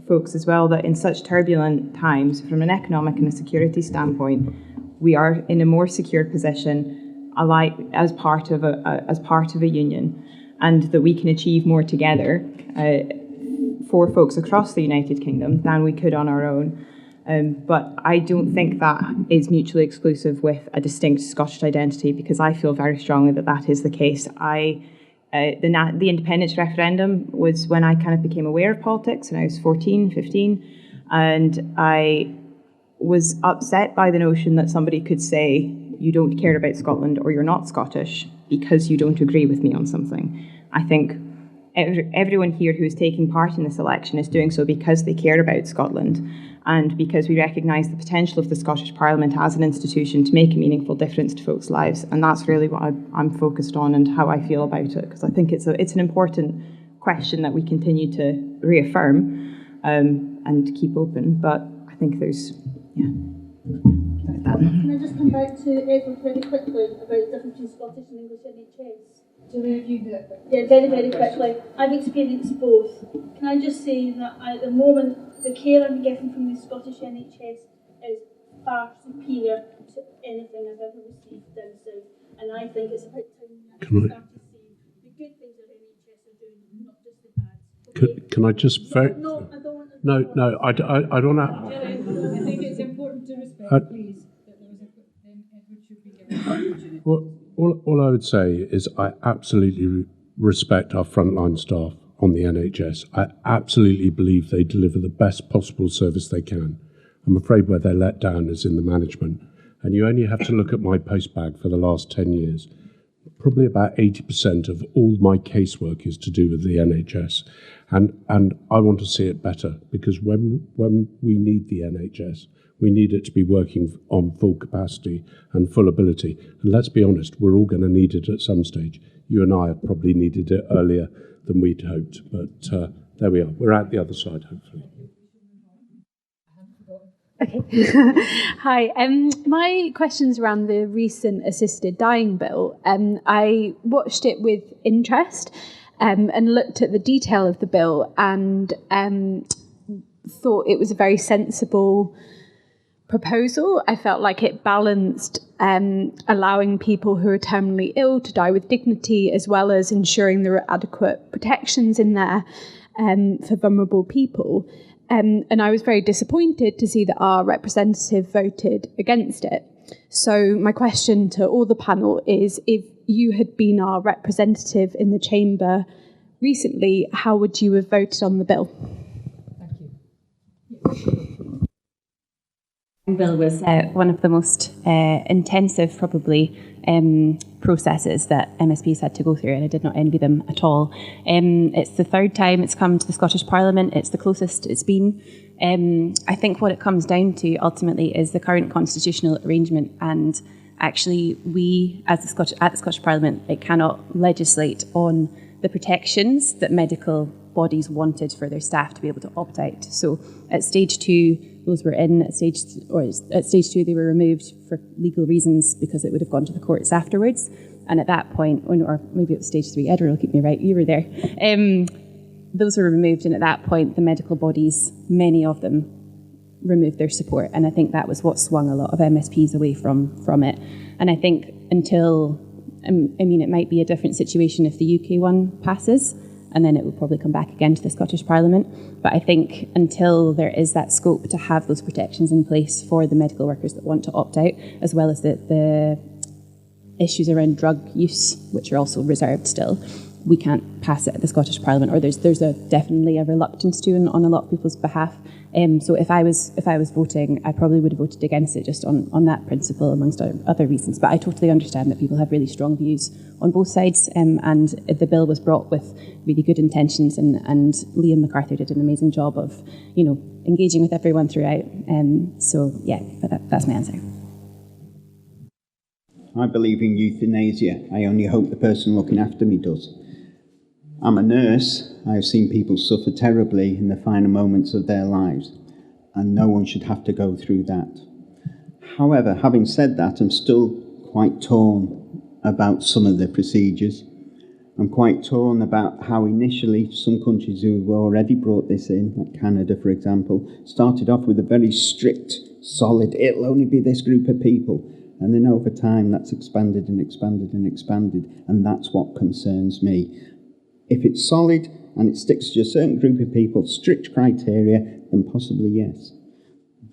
folks as well, that in such turbulent times, from an economic and a security standpoint, we are in a more secure position as part of a union, and that we can achieve more together for folks across the United Kingdom than we could on our own. But I don't think that is mutually exclusive with a distinct Scottish identity, because I feel very strongly that that is the case. The independence referendum was when I kind of became aware of politics, and I was 14, 15, and I was upset by the notion that somebody could say, you don't care about Scotland or you're not Scottish because you don't agree with me on something. I think everyone here who is taking part in this election is doing so because they care about Scotland, and because we recognise the potential of the Scottish Parliament as an institution to make a meaningful difference to folks' lives. And that's really what I'm focused on and how I feel about it, because I think it's an important question that we continue to reaffirm and keep open. But I think there's, Can I just come back to Edward very quickly about the difference between Scottish and English NHS? Yeah, very, very quickly. I've experienced both. Can I just say that at the moment, the care I'm getting from the Scottish NHS is far superior to anything I've ever received down south. And I think it's about time that we start to see the good things that NHS are doing, not just the bad. Okay? Can I just vote? No, I don't want to. No, I don't know. I think it's important to respect, please, that Edward should be given the opportunity. Well, all I would say is I absolutely respect our frontline staff on the NHS. I absolutely believe they deliver the best possible service they can. I'm afraid where they're let down is in the management. And you only have to look at my postbag for the last 10 years. Probably about 80% of all my casework is to do with the NHS. And I want to see it better, because when we need the NHS, we need it to be working on full capacity and full ability. And let's be honest, we're all going to need it at some stage. You and I have probably needed it earlier than we'd hoped, but there we are. We're out the other side, hopefully. Okay. Hi. My question's around the recent assisted dying bill. I watched it with interest and looked at the detail of the bill and thought it was a very sensible proposal. I felt like it balanced allowing people who are terminally ill to die with dignity, as well as ensuring there are adequate protections in there for vulnerable people. And I was very disappointed to see that our representative voted against it. So my question to all the panel is, if you had been our representative in the chamber recently, how would you have voted on the bill? Thank you. The bill was one of the most intensive, probably, processes that MSPs had to go through, and I did not envy them at all. It's the third time it's come to the Scottish Parliament. It's the closest it's been. I think what it comes down to ultimately is the current constitutional arrangement and actually we, as at the Scottish Parliament, it cannot legislate on the protections that medical bodies wanted for their staff to be able to opt out. So at stage 2, those were in. At stage 2, they were removed for legal reasons because it would have gone to the courts afterwards. And at that point, or maybe it was stage 3, Edward will keep me right, you were there. Those were removed, and at that point, the medical bodies, many of them, removed their support. And I think that was what swung a lot of MSPs away from it. And I think until, it might be a different situation if the UK one passes, and then it will probably come back again to the Scottish Parliament. But I think until there is that scope to have those protections in place for the medical workers that want to opt out, as well as the issues around drug use, which are also reserved still, we can't pass it at the Scottish Parliament, or there's definitely a reluctance to on a lot of people's behalf. So if I was voting, I probably would have voted against it just on that principle, amongst other reasons. But I totally understand that people have really strong views on both sides, and the bill was brought with really good intentions, and Liam MacArthur did an amazing job of, engaging with everyone throughout. But that's my answer. I believe in euthanasia. I only hope the person looking after me does. I'm a nurse. I have seen people suffer terribly in the final moments of their lives, and no one should have to go through that. However, having said that, I'm still quite torn about some of the procedures. I'm quite torn about how initially some countries who have already brought this in, like Canada, for example, started off with a very strict, solid, it'll only be this group of people. And then over time, that's expanded and expanded and expanded, and that's what concerns me. If it's solid and it sticks to a certain group of people, strict criteria, then possibly yes.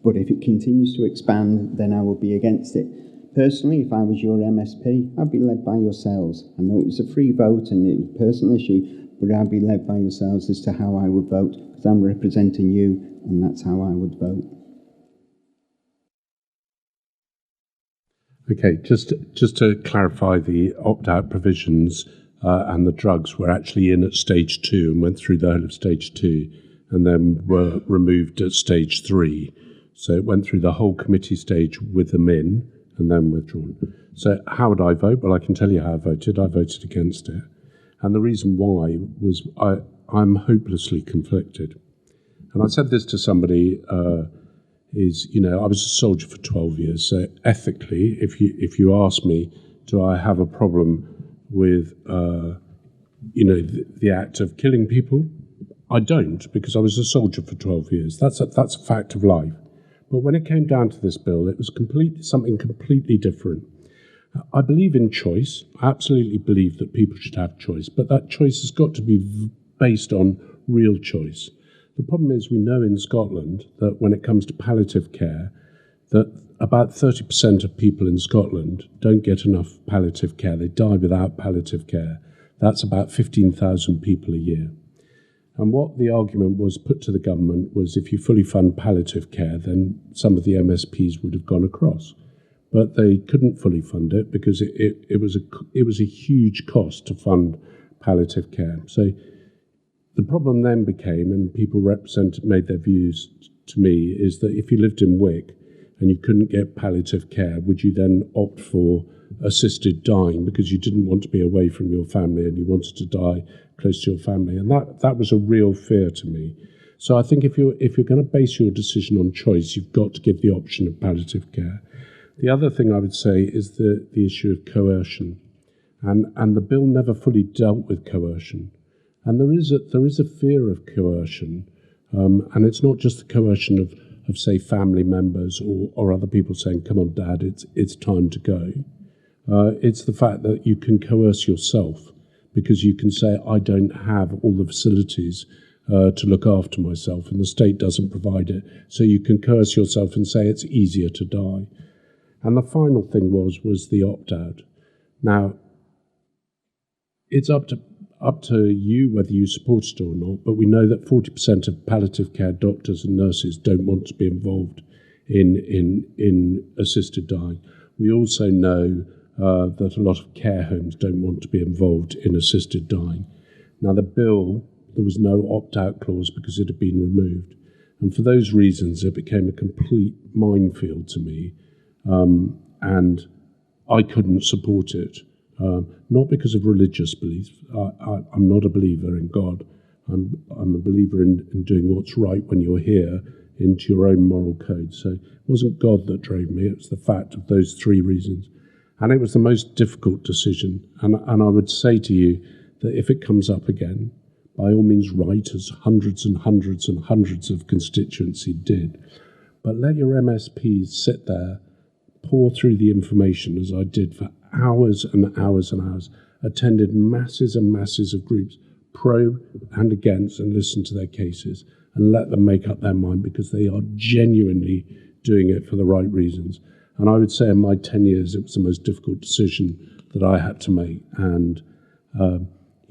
But if it continues to expand, then I would be against it. Personally, if I was your MSP, I'd be led by yourselves. I know it was a free vote and it was a personal issue, but I'd be led by yourselves as to how I would vote, because I'm representing you, and that's how I would vote. Okay, just to clarify, the opt-out provisions and the drugs were actually in at stage 2 and went through the whole of stage 2 and then were removed at stage 3. So it went through the whole committee stage with them in and then withdrawn. So how would I vote? Well, I can tell you how I voted. I voted against it. And the reason why was I'm hopelessly conflicted. And I said this to somebody, I was a soldier for 12 years. So ethically, if you ask me, do I have a problem with, the act of killing people? I don't, because I was a soldier for 12 years. That's a fact of life. But when it came down to this bill, it was something completely different. I believe in choice. I absolutely believe that people should have choice, but that choice has got to be based on real choice. The problem is we know in Scotland that when it comes to palliative care, that about 30% of people in Scotland don't get enough palliative care. They die without palliative care. That's about 15,000 people a year. And what the argument was put to the government was if you fully fund palliative care, then some of the MSPs would have gone across. But they couldn't fully fund it because it was a huge cost to fund palliative care. So the problem then became, and people made their views to me, is that if you lived in Wick and you couldn't get palliative care, would you then opt for assisted dying because you didn't want to be away from your family and you wanted to die close to your family? And that was a real fear to me. So I think if you're going to base your decision on choice, you've got to give the option of palliative care. The other thing I would say is the issue of coercion, and the bill never fully dealt with coercion. And there is a fear of coercion, and it's not just the coercion of say family members or other people saying, "Come on, Dad, it's time to go." It's the fact that you can coerce yourself because you can say, "I don't have all the facilities to look after myself, and the state doesn't provide it." So you can coerce yourself and say it's easier to die. And the final thing was the opt-out. Now, it's up to you whether you support it or not, but we know that 40% of palliative care doctors and nurses don't want to be involved in assisted dying. We also know that a lot of care homes don't want to be involved in assisted dying. Now, the bill, there was no opt-out clause because it had been removed. And for those reasons, it became a complete minefield to me. And I couldn't support it. Not because of religious beliefs. I'm not a believer in God. I'm a believer in doing what's right when you're here into your own moral code. So it wasn't God that drove me. It was the fact of those three reasons. And it was the most difficult decision. And I would say to you that if it comes up again, by all means write, as hundreds and hundreds and hundreds of constituency did. But let your MSPs sit there, pour through the information as I did for hours and hours and hours, attended masses and masses of groups, pro and against, and listened to their cases and let them make up their mind, because they are genuinely doing it for the right reasons. And I would say in my 10 years, it was the most difficult decision that I had to make. And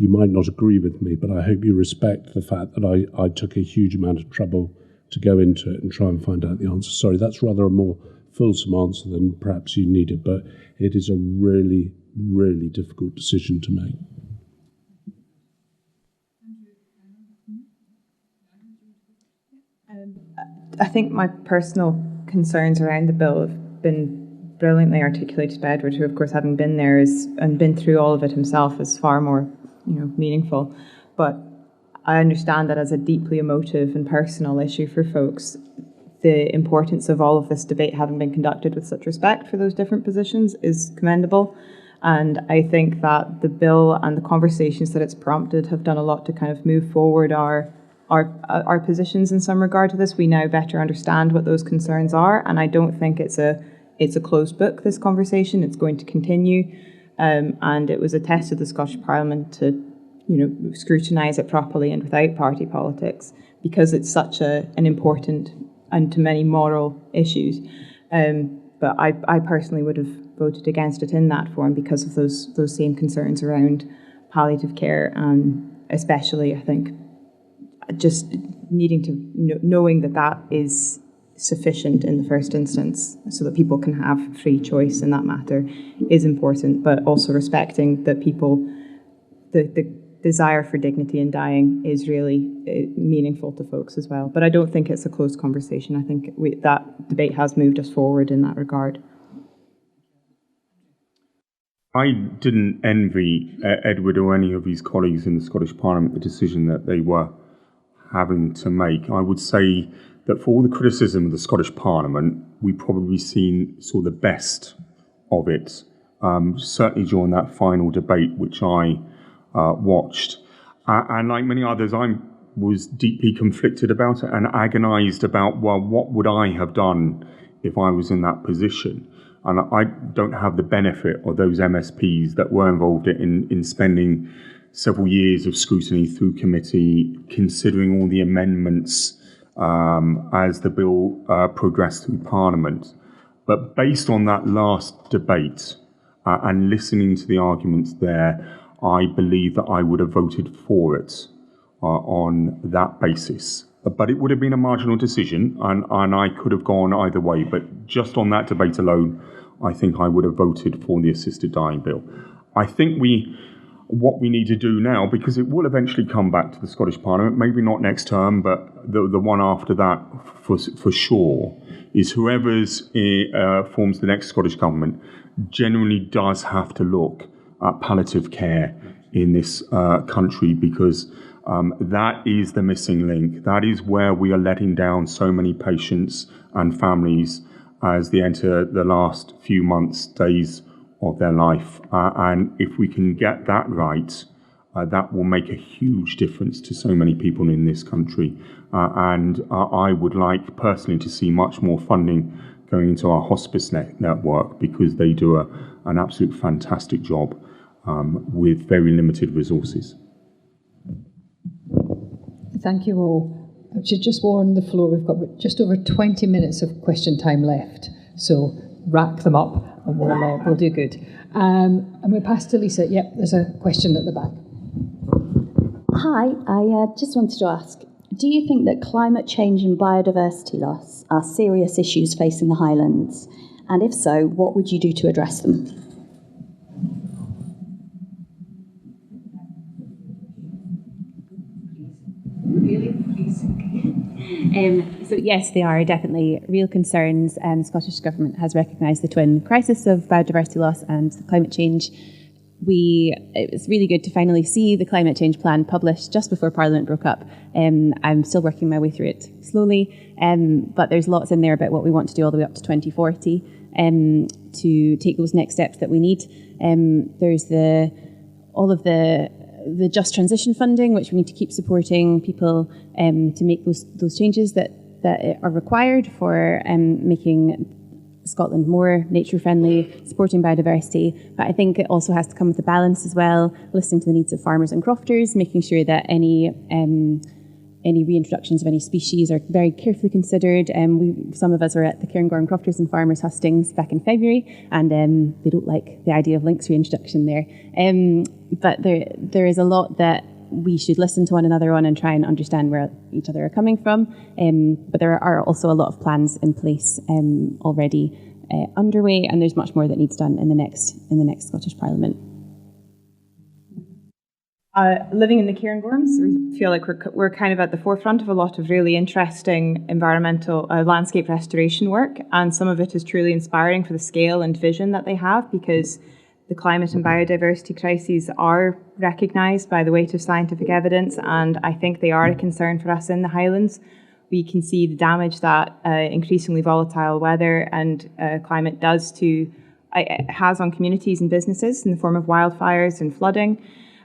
you might not agree with me, but I hope you respect the fact that I took a huge amount of trouble to go into it and try and find out the answer. Sorry, that's rather a more fulsome answer than perhaps you needed, but it is a really, really difficult decision to make. I think my personal concerns around the bill have been brilliantly articulated by Edward, who of course, having been there and been through all of it himself, is far more meaningful. But I understand that as a deeply emotive and personal issue for folks, the importance of all of this debate having been conducted with such respect for those different positions is commendable. And I think that the bill and the conversations that it's prompted have done a lot to kind of move forward our positions in some regard to this. We now better understand what those concerns are, and I don't think it's a closed book, this conversation. It's going to continue, and it was a test of the Scottish Parliament to scrutinise it properly and without party politics, because it's such an important and to many moral issues. But I personally would have voted against it in that form because of those same concerns around palliative care, and especially, I think, just needing to knowing that is sufficient in the first instance, so that people can have free choice in that matter, is important. But also respecting that people, the desire for dignity in dying is really meaningful to folks as well. But I don't think it's a closed conversation. I think that debate has moved us forward in that regard. I didn't envy Edward or any of his colleagues in the Scottish Parliament the decision that they were having to make. I would say that for all the criticism of the Scottish Parliament, we probably saw the best of it, certainly during that final debate, which I watched. And like many others, I was deeply conflicted about it and agonised about, well, what would I have done if I was in that position? And I don't have the benefit of those MSPs that were involved in spending several years of scrutiny through committee, considering all the amendments as the bill progressed through Parliament. But based on that last debate and listening to the arguments there, I believe that I would have voted for it on that basis. But it would have been a marginal decision, and I could have gone either way. But just on that debate alone, I think I would have voted for the assisted dying bill. I think what we need to do now, because it will eventually come back to the Scottish Parliament, maybe not next term, but the one after that for sure, is whoever's forms the next Scottish government genuinely does have to look at palliative care in this country, because that is the missing link. That is where we are letting down so many patients and families as they enter the last few months, days of their life. And if we can get that right, that will make a huge difference to so many people in this country. And I would like personally to see much more funding going into our hospice network, because they do an absolute fantastic job with very limited resources. Thank you all. I should just warn the floor, we've got just over 20 minutes of question time left, so rack them up and we'll do good. And we'll pass to Lisa. Yep, there's a question at the back. Hi, I just wanted to ask, do you think that climate change and biodiversity loss are serious issues facing the Highlands? And if so, what would you do to address them? So yes, they are definitely real concerns. The Scottish Government has recognised the twin crisis of biodiversity loss and climate change. It was really good to finally see the climate change plan published just before Parliament broke up. I'm still working my way through it slowly, but there's lots in there about what we want to do all the way up to 2040 to take those next steps that we need. There's all of the just transition funding, which we need to keep supporting people to make those changes that are required for making Scotland more nature friendly, supporting biodiversity. But I think it also has to come with a balance as well, listening to the needs of farmers and crofters, making sure that any reintroductions of any species are very carefully considered. Some of us were at the Cairngorm Crofters and Farmers Hustings back in February, and they don't like the idea of lynx reintroduction there. But there is a lot that we should listen to one another on and try and understand where each other are coming from. But there are also a lot of plans in place already underway, and there's much more that needs done in the next Scottish Parliament. Living in the Cairngorms, we feel like we're kind of at the forefront of a lot of really interesting environmental landscape restoration work, and some of it is truly inspiring for the scale and vision that they have, because the climate and biodiversity crises are recognised by the weight of scientific evidence, and I think they are a concern for us in the Highlands. We can see the damage that increasingly volatile weather and climate has on communities and businesses in the form of wildfires and flooding,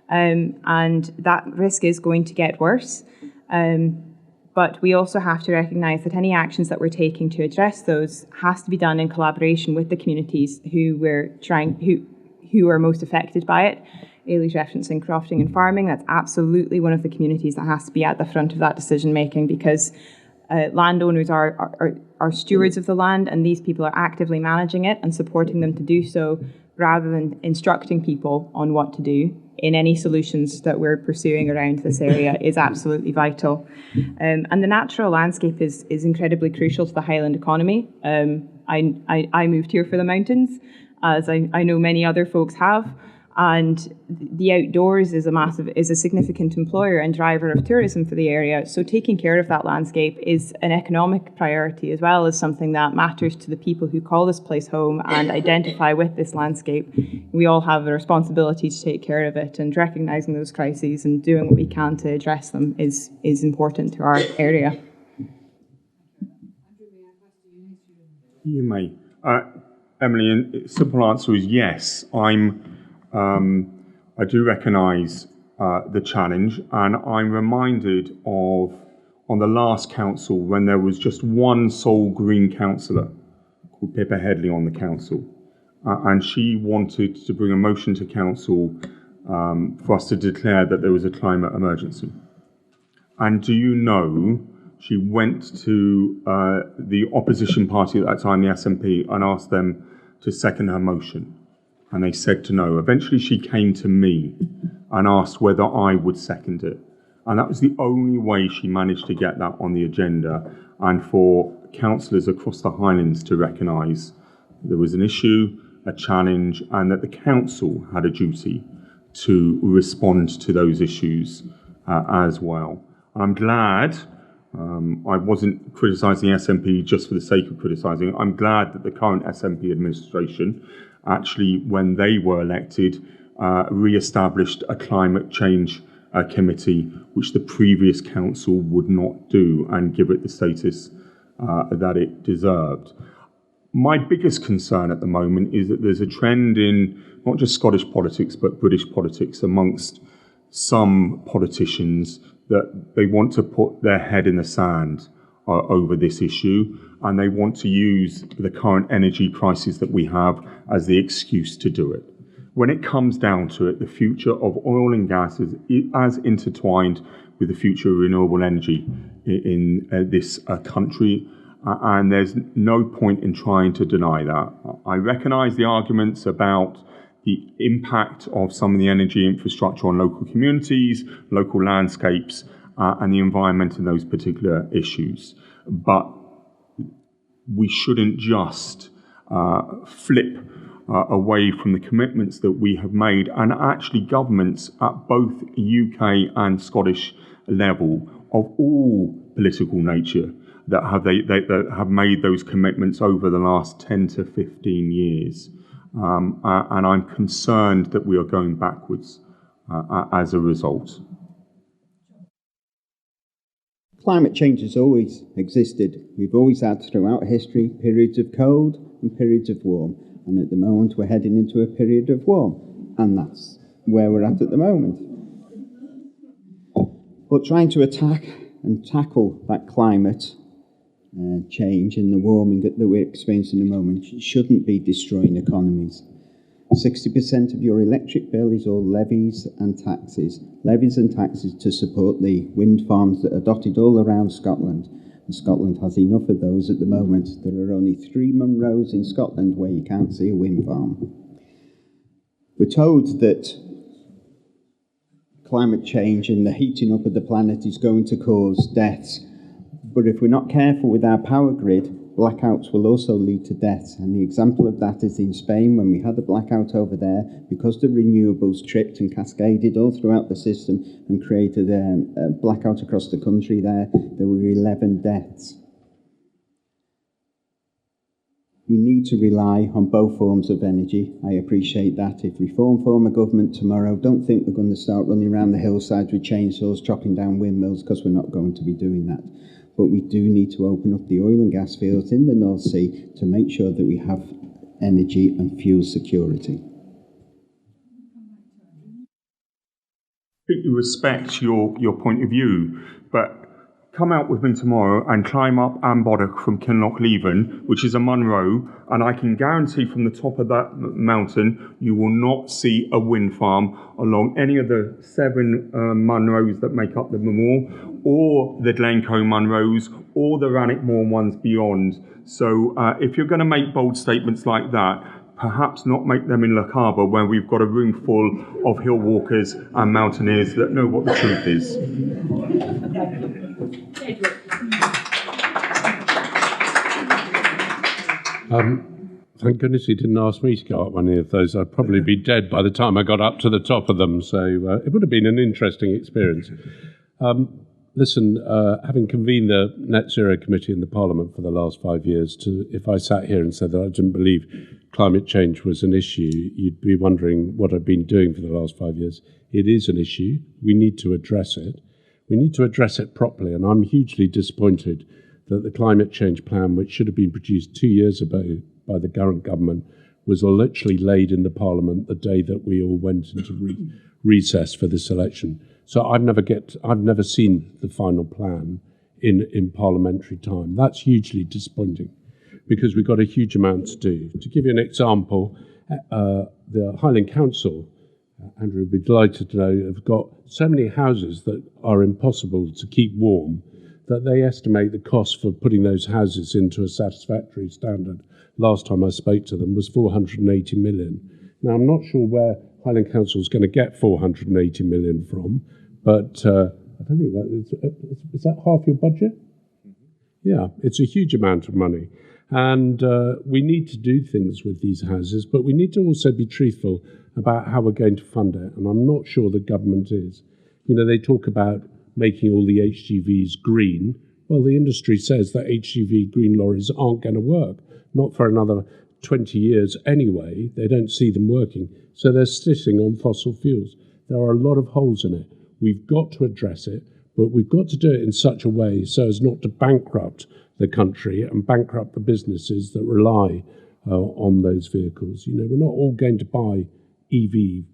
and that risk is going to get worse. But we also have to recognise that any actions that we're taking to address those has to be done in collaboration with the communities who are most affected by it. Ailey's referencing crofting and farming. That's absolutely one of the communities that has to be at the front of that decision making, because landowners are stewards of the land, and these people are actively managing it and supporting them to do so, rather than instructing people on what to do. In any solutions that we're pursuing around this area is absolutely vital. And the natural landscape is incredibly crucial to the Highland economy. I moved here for the mountains, as I know many other folks have, and the outdoors is a significant employer and driver of tourism for the area. So taking care of that landscape is an economic priority, as well as something that matters to the people who call this place home and identify with this landscape. We all have a responsibility to take care of it, and recognising those crises and doing what we can to address them is important to our area. You may. Emily, simple answer is yes. I do recognise the challenge, and I'm reminded of on the last council when there was just one sole Green councillor called Pippa Headley on the council, and she wanted to bring a motion to council for us to declare that there was a climate emergency. And do you know, she went to the opposition party at that time, the SNP, and asked them to second her motion. And they said to no. Eventually she came to me and asked whether I would second it. And that was the only way she managed to get that on the agenda, and for councillors across the Highlands to recognise there was an issue, a challenge, and that the council had a duty to respond to those issues as well. And I'm glad I wasn't criticising the SNP just for the sake of criticising. I'm glad that the current SNP administration actually, when they were elected, re-established a climate change committee, which the previous council would not do, and give it the status that it deserved. My biggest concern at the moment is that there's a trend in not just Scottish politics, but British politics amongst some politicians that they want to put their head in the sand over this issue, and they want to use the current energy crisis that we have as the excuse to do it. When it comes down to it, the future of oil and gas is as intertwined with the future of renewable energy in this country, and there's no point in trying to deny that. I recognise the arguments about the impact of some of the energy infrastructure on local communities, local landscapes, and the environment in those particular issues. But we shouldn't just flip away from the commitments that we have made, and actually governments at both UK and Scottish level of all political nature that have made those commitments over the last 10 to 15 years. And I'm concerned that we are going backwards as a result. Climate change has always existed. We've always had throughout history periods of cold and periods of warm. And at the moment we're heading into a period of warm. And that's where we're at the moment. But trying to attack and tackle that climate change and the warming that we're experiencing at the moment shouldn't be destroying economies. 60% of your electric bill is all levies and taxes. Levies and taxes to support the wind farms that are dotted all around Scotland. And Scotland has enough of those at the moment. There are only 3 Munros in Scotland where you can't see a wind farm. We're told that climate change and the heating up of the planet is going to cause deaths. But if we're not careful with our power grid, blackouts will also lead to deaths. And the example of that is in Spain, when we had a blackout over there, because the renewables tripped and cascaded all throughout the system and created a blackout across the country there were 11 deaths. We need to rely on both forms of energy. I appreciate that. If Reform form a government tomorrow, don't think we're going to start running around the hillsides with chainsaws, chopping down windmills, because we're not going to be doing that. But we do need to open up the oil and gas fields in the North Sea to make sure that we have energy and fuel security. I completely respect your point of view, but come out with me tomorrow and climb up Badenoch from Kinloch Leven, which is a Munro, and I can guarantee from the top of that mountain you will not see a wind farm along any of the 7 Munros that make up the Memorial, or the Glencoe Munros, or the Rannochmore ones beyond. So if you're going to make bold statements like that, perhaps not make them in Lochaber, where we've got a room full of hill walkers and mountaineers that know what the truth is. Thank goodness he didn't ask me to go up any of those. I'd probably be dead by the time I got up to the top of them, so it would have been an interesting experience. Listen, having convened the Net Zero Committee in the Parliament for the last 5 years, if I sat here and said that I didn't believe climate change was an issue, you'd be wondering what I've been doing for the last 5 years. It is an issue. We need to address it. We need to address it properly, and I'm hugely disappointed that the climate change plan, which should have been produced 2 years ago by the current government, was literally laid in the Parliament the day that we all went into recess for this election. So I've never seen the final plan in parliamentary time. That's hugely disappointing because we've got a huge amount to do. To give you an example, the Highland Council, Andrew would be delighted to know, have got so many houses that are impossible to keep warm that they estimate the cost for putting those houses into a satisfactory standard, last time I spoke to them, was 480 million. Now, I'm not sure where Highland Council is going to get 480 million from, but I don't think that is that half your budget? Yeah, it's a huge amount of money. And we need to do things with these houses, but we need to also be truthful about how we're going to fund it. And I'm not sure the government is. You know, they talk about making all the HGVs green. Well, the industry says that HGV green lorries aren't going to work, not for another 20 years anyway. They don't see them working. So they're sitting on fossil fuels. There are a lot of holes in it. We've got to address it, but we've got to do it in such a way so as not to bankrupt the country and bankrupt the businesses that rely on those vehicles. You know, we're not all going to buy EV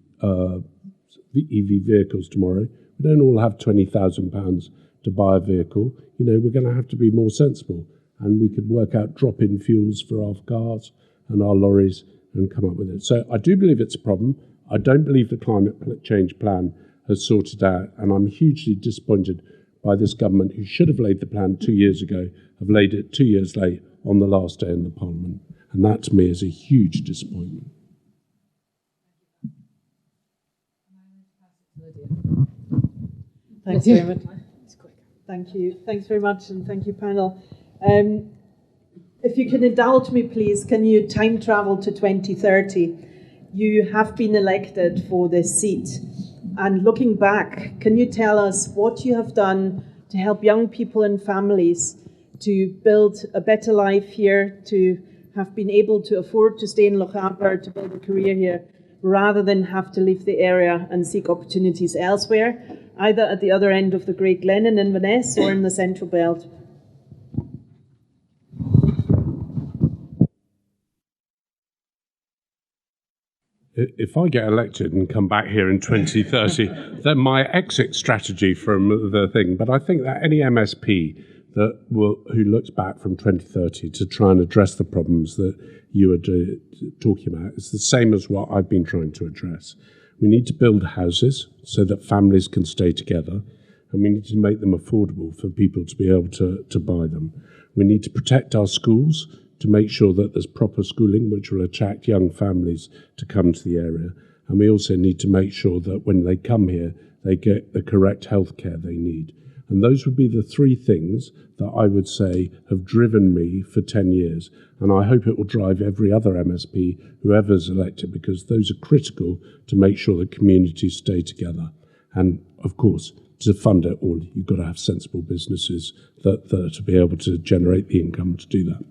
vehicles tomorrow. We don't all have £20,000 to buy a vehicle. You know, we're going to have to be more sensible, and we could work out drop-in fuels for our cars and our lorries and come up with it. So I do believe it's a problem. I don't believe the climate change plan has sorted out, and I'm hugely disappointed by this government, who should have laid the plan 2 years ago, have laid it 2 years late on the last day in the Parliament. And that, to me, is a huge disappointment. Thanks very much. Thank you. Thanks very much, and thank you, panel. If you can indulge me, please, can you time travel to 2030? You have been elected for this seat. And looking back, can you tell us what you have done to help young people and families to build a better life here, to have been able to afford to stay in Lochaber, to build a career here, rather than have to leave the area and seek opportunities elsewhere, either at the other end of the Great Glen in Inverness or in the Central Belt. If I get elected and come back here in 2030, then my exit strategy from the thing, but I think that any MSP who looks back from 2030 to try and address the problems that you are talking about is the same as what I've been trying to address. We need to build houses so that families can stay together, and we need to make them affordable for people to be able to buy them. We need to protect our schools to make sure that there's proper schooling which will attract young families to come to the area. And we also need to make sure that when they come here, they get the correct health care they need. And those would be the three things that I would say have driven me for 10 years. And I hope it will drive every other MSP, whoever's elected, because those are critical to make sure that communities stay together. And of course, to fund it all, you've got to have sensible businesses that to be able to generate the income to do that.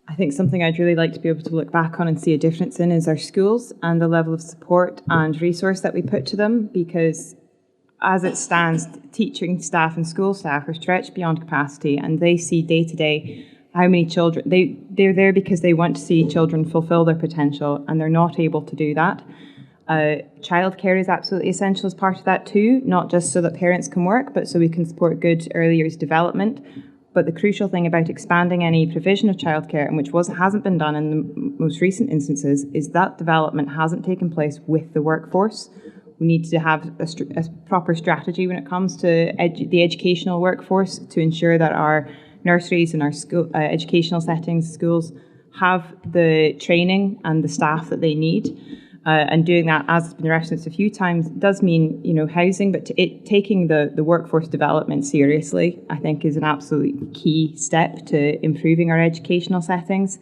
I think something I'd really like to be able to look back on and see a difference in is our schools and the level of support and resource that we put to them, because as it stands, teaching staff and school staff are stretched beyond capacity, and they see day to day how many children, they're there because they want to see children fulfil their potential, and they're not able to do that. Childcare is absolutely essential as part of that too, not just so that parents can work, but so we can support good early years development. But the crucial thing about expanding any provision of childcare, and which hasn't been done in the most recent instances, is that development hasn't taken place with the workforce. We need to have a proper strategy when it comes to the educational workforce to ensure that our nurseries and our school educational settings, schools, have the training and the staff that they need. And doing that, as has been referenced a few times, does mean housing, but taking the workforce development seriously, I think, is an absolute key step to improving our educational settings.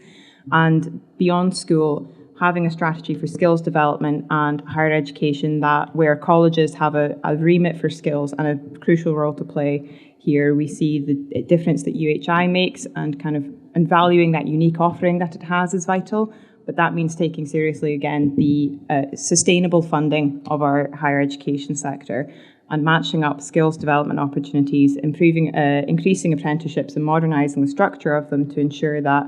And beyond school, having a strategy for skills development and higher education where colleges have a remit for skills and a crucial role to play here. We see the difference that UHI makes, and valuing that unique offering that it has is vital. But that means taking seriously, again, the sustainable funding of our higher education sector and matching up skills development opportunities, increasing apprenticeships and modernising the structure of them to ensure that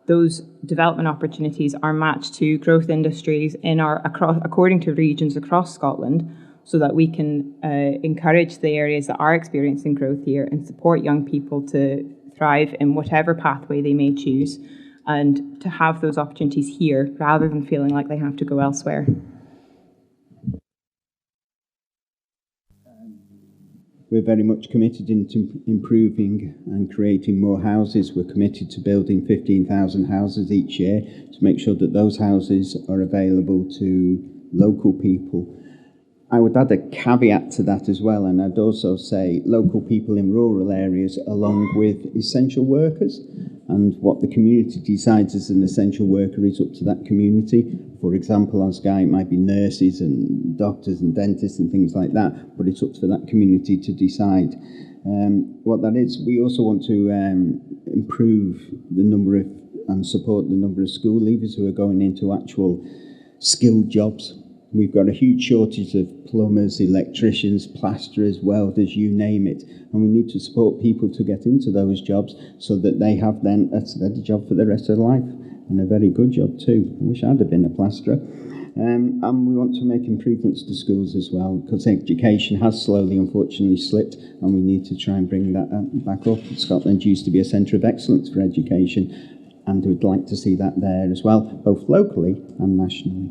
those development opportunities are matched to growth industries according to regions across Scotland, so that we can encourage the areas that are experiencing growth here and support young people to thrive in whatever pathway they may choose, and to have those opportunities here rather than feeling like they have to go elsewhere. We're very much committed into improving and creating more houses. We're committed to building 15,000 houses each year to make sure that those houses are available to local people. I would add a caveat to that as well, and I'd also say local people in rural areas along with essential workers, and what the community decides as an essential worker is up to that community. For example, on Skye it might be nurses and doctors and dentists and things like that, but it's up to that community to decide. What that is, we also want to improve the number of and support the number of school leavers who are going into actual skilled jobs. We've got a huge shortage of plumbers, electricians, plasterers, welders, you name it. And we need to support people to get into those jobs so that they have then a steady job for the rest of their life, and a very good job too. I wish I'd have been a plasterer. And we want to make improvements to schools as well, because education has slowly, unfortunately, slipped, and we need to try and bring that back up. Scotland used to be a centre of excellence for education, and we'd like to see that there as well, both locally and nationally.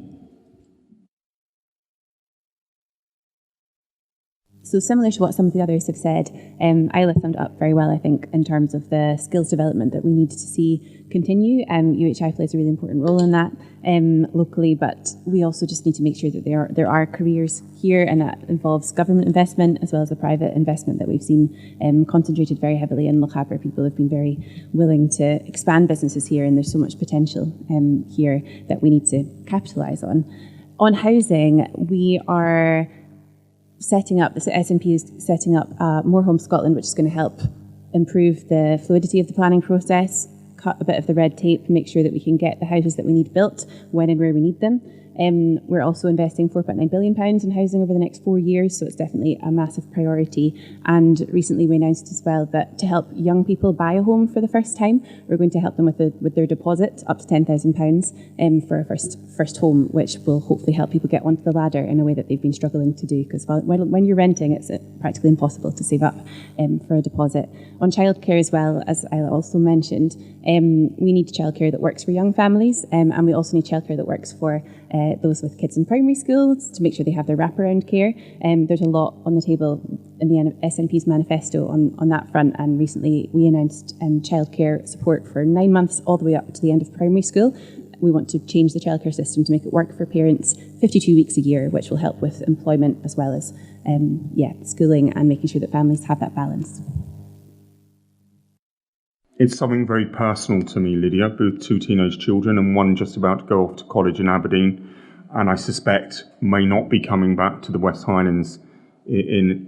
So similar to what some of the others have said, Isla summed it up very well, I think, in terms of the skills development that we need to see continue. UHI plays a really important role in that locally, but we also just need to make sure that there are careers here, and that involves government investment as well as the private investment that we've seen concentrated very heavily in Lochaber. People have been very willing to expand businesses here, and there's so much potential here that we need to capitalise on. On housing, we are setting up, the SNP is setting up More Home Scotland, which is going to help improve the fluidity of the planning process, cut a bit of the red tape, make sure that we can get the houses that we need built when and where we need them. We're also investing £4.9 billion in housing over the next 4 years, so it's definitely a massive priority. And recently we announced as well that to help young people buy a home for the first time, we're going to help them with their deposit up to £10,000 for a first home, which will hopefully help people get onto the ladder in a way that they've been struggling to do, because when you're renting, it's practically impossible to save up for a deposit. On childcare as well, as I also mentioned, we need childcare that works for young families, and we also need childcare that works for those with kids in primary schools to make sure they have their wraparound care. There's a lot on the table in the SNP's manifesto on that front, and recently we announced childcare support for 9 months all the way up to the end of primary school. We want to change the childcare system to make it work for parents 52 weeks a year, which will help with employment as well as schooling and making sure that families have that balance. It's something very personal to me, Lydia, with 2 teenage children and one just about to go off to college in Aberdeen, and I suspect may not be coming back to the West Highlands in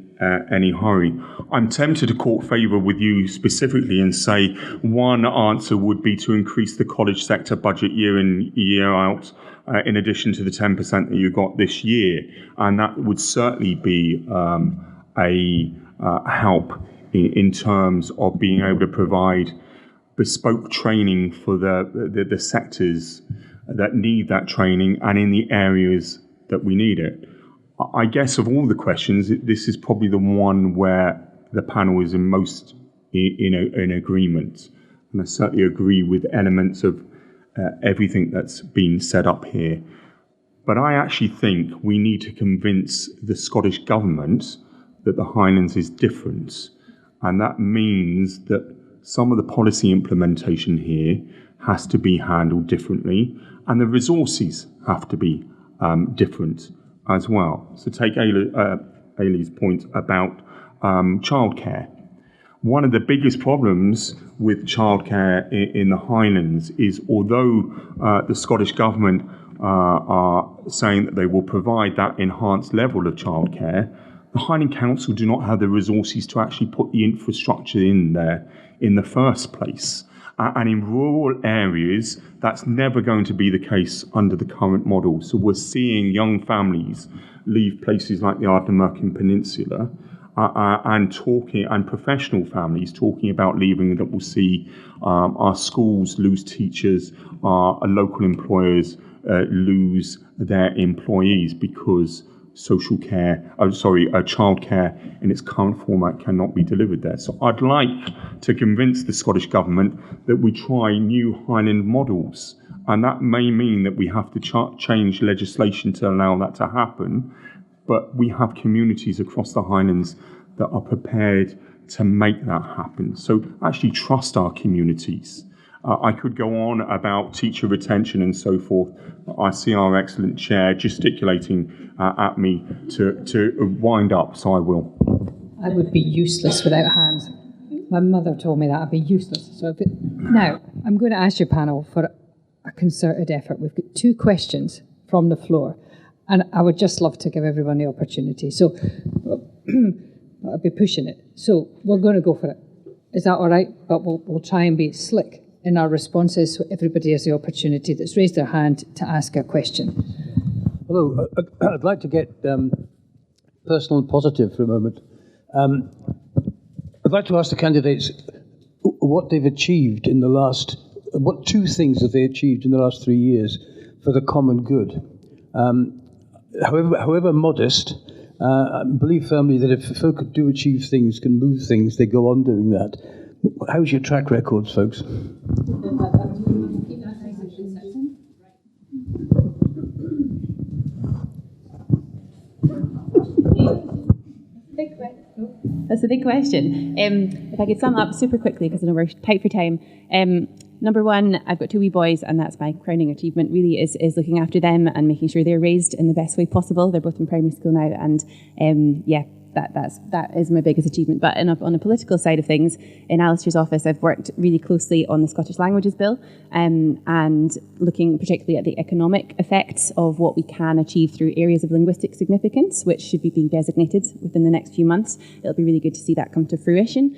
any hurry. I'm tempted to court favour with you specifically and say one answer would be to increase the college sector budget year in, year out, in addition to the 10% that you got this year, and that would certainly be a help in terms of being able to provide bespoke training for the sectors that need that training and in the areas that we need it. I guess of all the questions, this is probably the one where the panel is in most in agreement. And I certainly agree with elements of everything that's been set up here. But I actually think we need to convince the Scottish Government that the Highlands is different. And that means that some of the policy implementation here has to be handled differently, and the resources have to be different as well. So take Ailey's point about childcare. One of the biggest problems with childcare in the Highlands is, although the Scottish Government are saying that they will provide that enhanced level of childcare, the Highland Council do not have the resources to actually put the infrastructure in there in the first place. And in rural areas, that's never going to be the case under the current model. So we're seeing young families leave places like the Badenoch Peninsula and professional families talking about leaving, that will see our schools lose teachers, our local employers lose their employees because childcare in its current format cannot be delivered there. So I'd like to convince the Scottish Government that we try new Highland models, and that may mean that we have to change legislation to allow that to happen, but we have communities across the Highlands that are prepared to make that happen. So actually trust our communities. I could go on about teacher retention and so forth. I see our excellent chair gesticulating at me to wind up, so I will. I would be useless without hands. My mother told me that I'd be useless. Now, I'm going to ask your panel for a concerted effort. We've got 2 questions from the floor, and I would just love to give everyone the opportunity. So I'll be pushing it. So we're going to go for it. Is that all right? But we'll try and be slick in our responses, so everybody has the opportunity that's raised their hand to ask a question. Hello, I'd like to get personal and positive for a moment. I'd like to ask the candidates what they've achieved in the last, what 2 things have they achieved in the last 3 years for the common good. However modest, I believe firmly that if folk do achieve things, can move things, they go on doing that. How's your track records, folks? That's a big question. If I could sum up super quickly, because I know we're tight for time. Number 1, I've got 2 wee boys, and that's my crowning achievement, really, is looking after them and making sure they're raised in the best way possible. They're both in primary school now, and that is my biggest achievement. But on a political side of things, in Alistair's office, I've worked really closely on the Scottish Languages Bill, and looking particularly at the economic effects of what we can achieve through areas of linguistic significance, which should be being designated within the next few months. It'll be really good to see that come to fruition.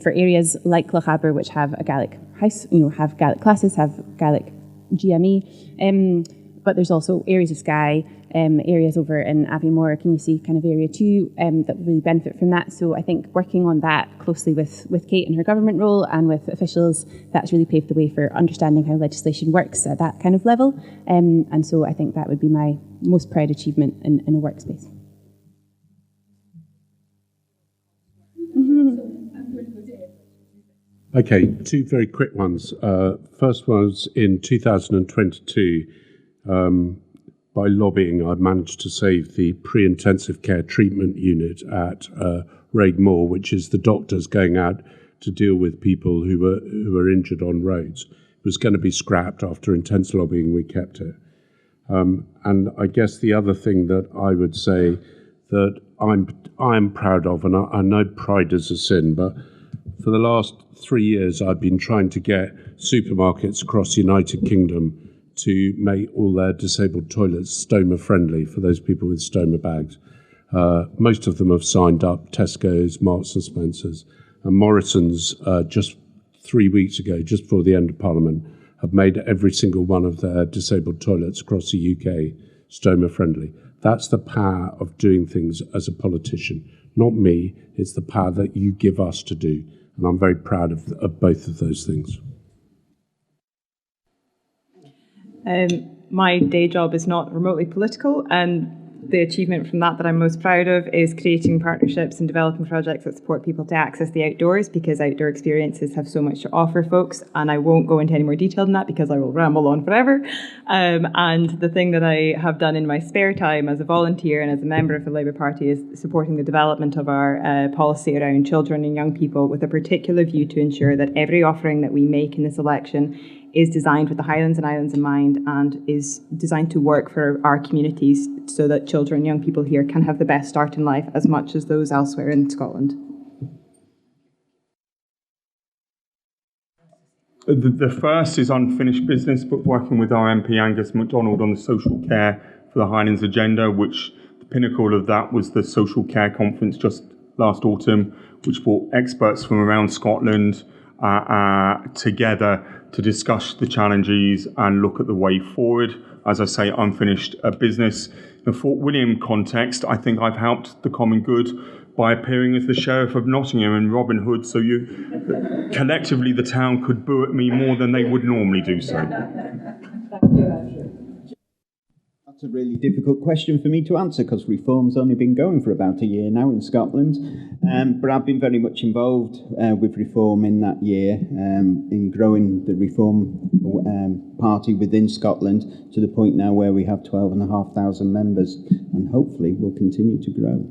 For areas like Lochaber, which have a Gaelic house, have Gaelic classes, have Gaelic GME, but there's also areas of Skye, areas over in Aviemore, can you see kind of area 2 that really benefit from that. So I think working on that closely with Kate and her government role and with officials, that's really paved the way for understanding how legislation works at that kind of level. And so I think that would be my most proud achievement in a workspace. Okay, two very quick ones. First was in 2022. By lobbying, I managed to save the pre-intensive care treatment unit at Raigmore, which is the doctors going out to deal with people who were injured on roads. It was going to be scrapped. After intense lobbying, we kept it. And I guess the other thing that I would say that I'm proud of, and I know pride is a sin, but for the last 3 years, I've been trying to get supermarkets across the United Kingdom to make all their disabled toilets stoma friendly for those people with stoma bags. Most of them have signed up, Tesco's, Marks and Spencer's, and Morrison's just 3 weeks ago, just before the end of Parliament, have made every single one of their disabled toilets across the UK stoma friendly. That's the power of doing things as a politician. Not me, it's the power that you give us to do. And I'm very proud of both of those things. My day job is not remotely political, and the achievement from that I'm most proud of is creating partnerships and developing projects that support people to access the outdoors, because outdoor experiences have so much to offer folks, and I won't go into any more detail than that because I will ramble on forever. And the thing that I have done in my spare time as a volunteer and as a member of the Labour Party is supporting the development of our policy around children and young people, with a particular view to ensure that every offering that we make in this election is designed with the Highlands and Islands in mind and is designed to work for our communities so that children and young people here can have the best start in life as much as those elsewhere in Scotland. The first is unfinished business, but working with our MP Angus MacDonald on the social care for the Highlands agenda, which the pinnacle of that was the social care conference just last autumn, which brought experts from around Scotland together to discuss the challenges and look at the way forward. As I say, unfinished business. In the Fort William context, I think I've helped the common good by appearing as the Sheriff of Nottingham in Robin Hood, so collectively the town could boo at me more than they would normally do so. Thank you, Andrew. That's a really difficult question for me to answer because reform's only been going for about a year now in Scotland. But I've been very much involved with reform in that year, in growing the Reform Party within Scotland to the point now where we have 12,500 members, and hopefully will continue to grow.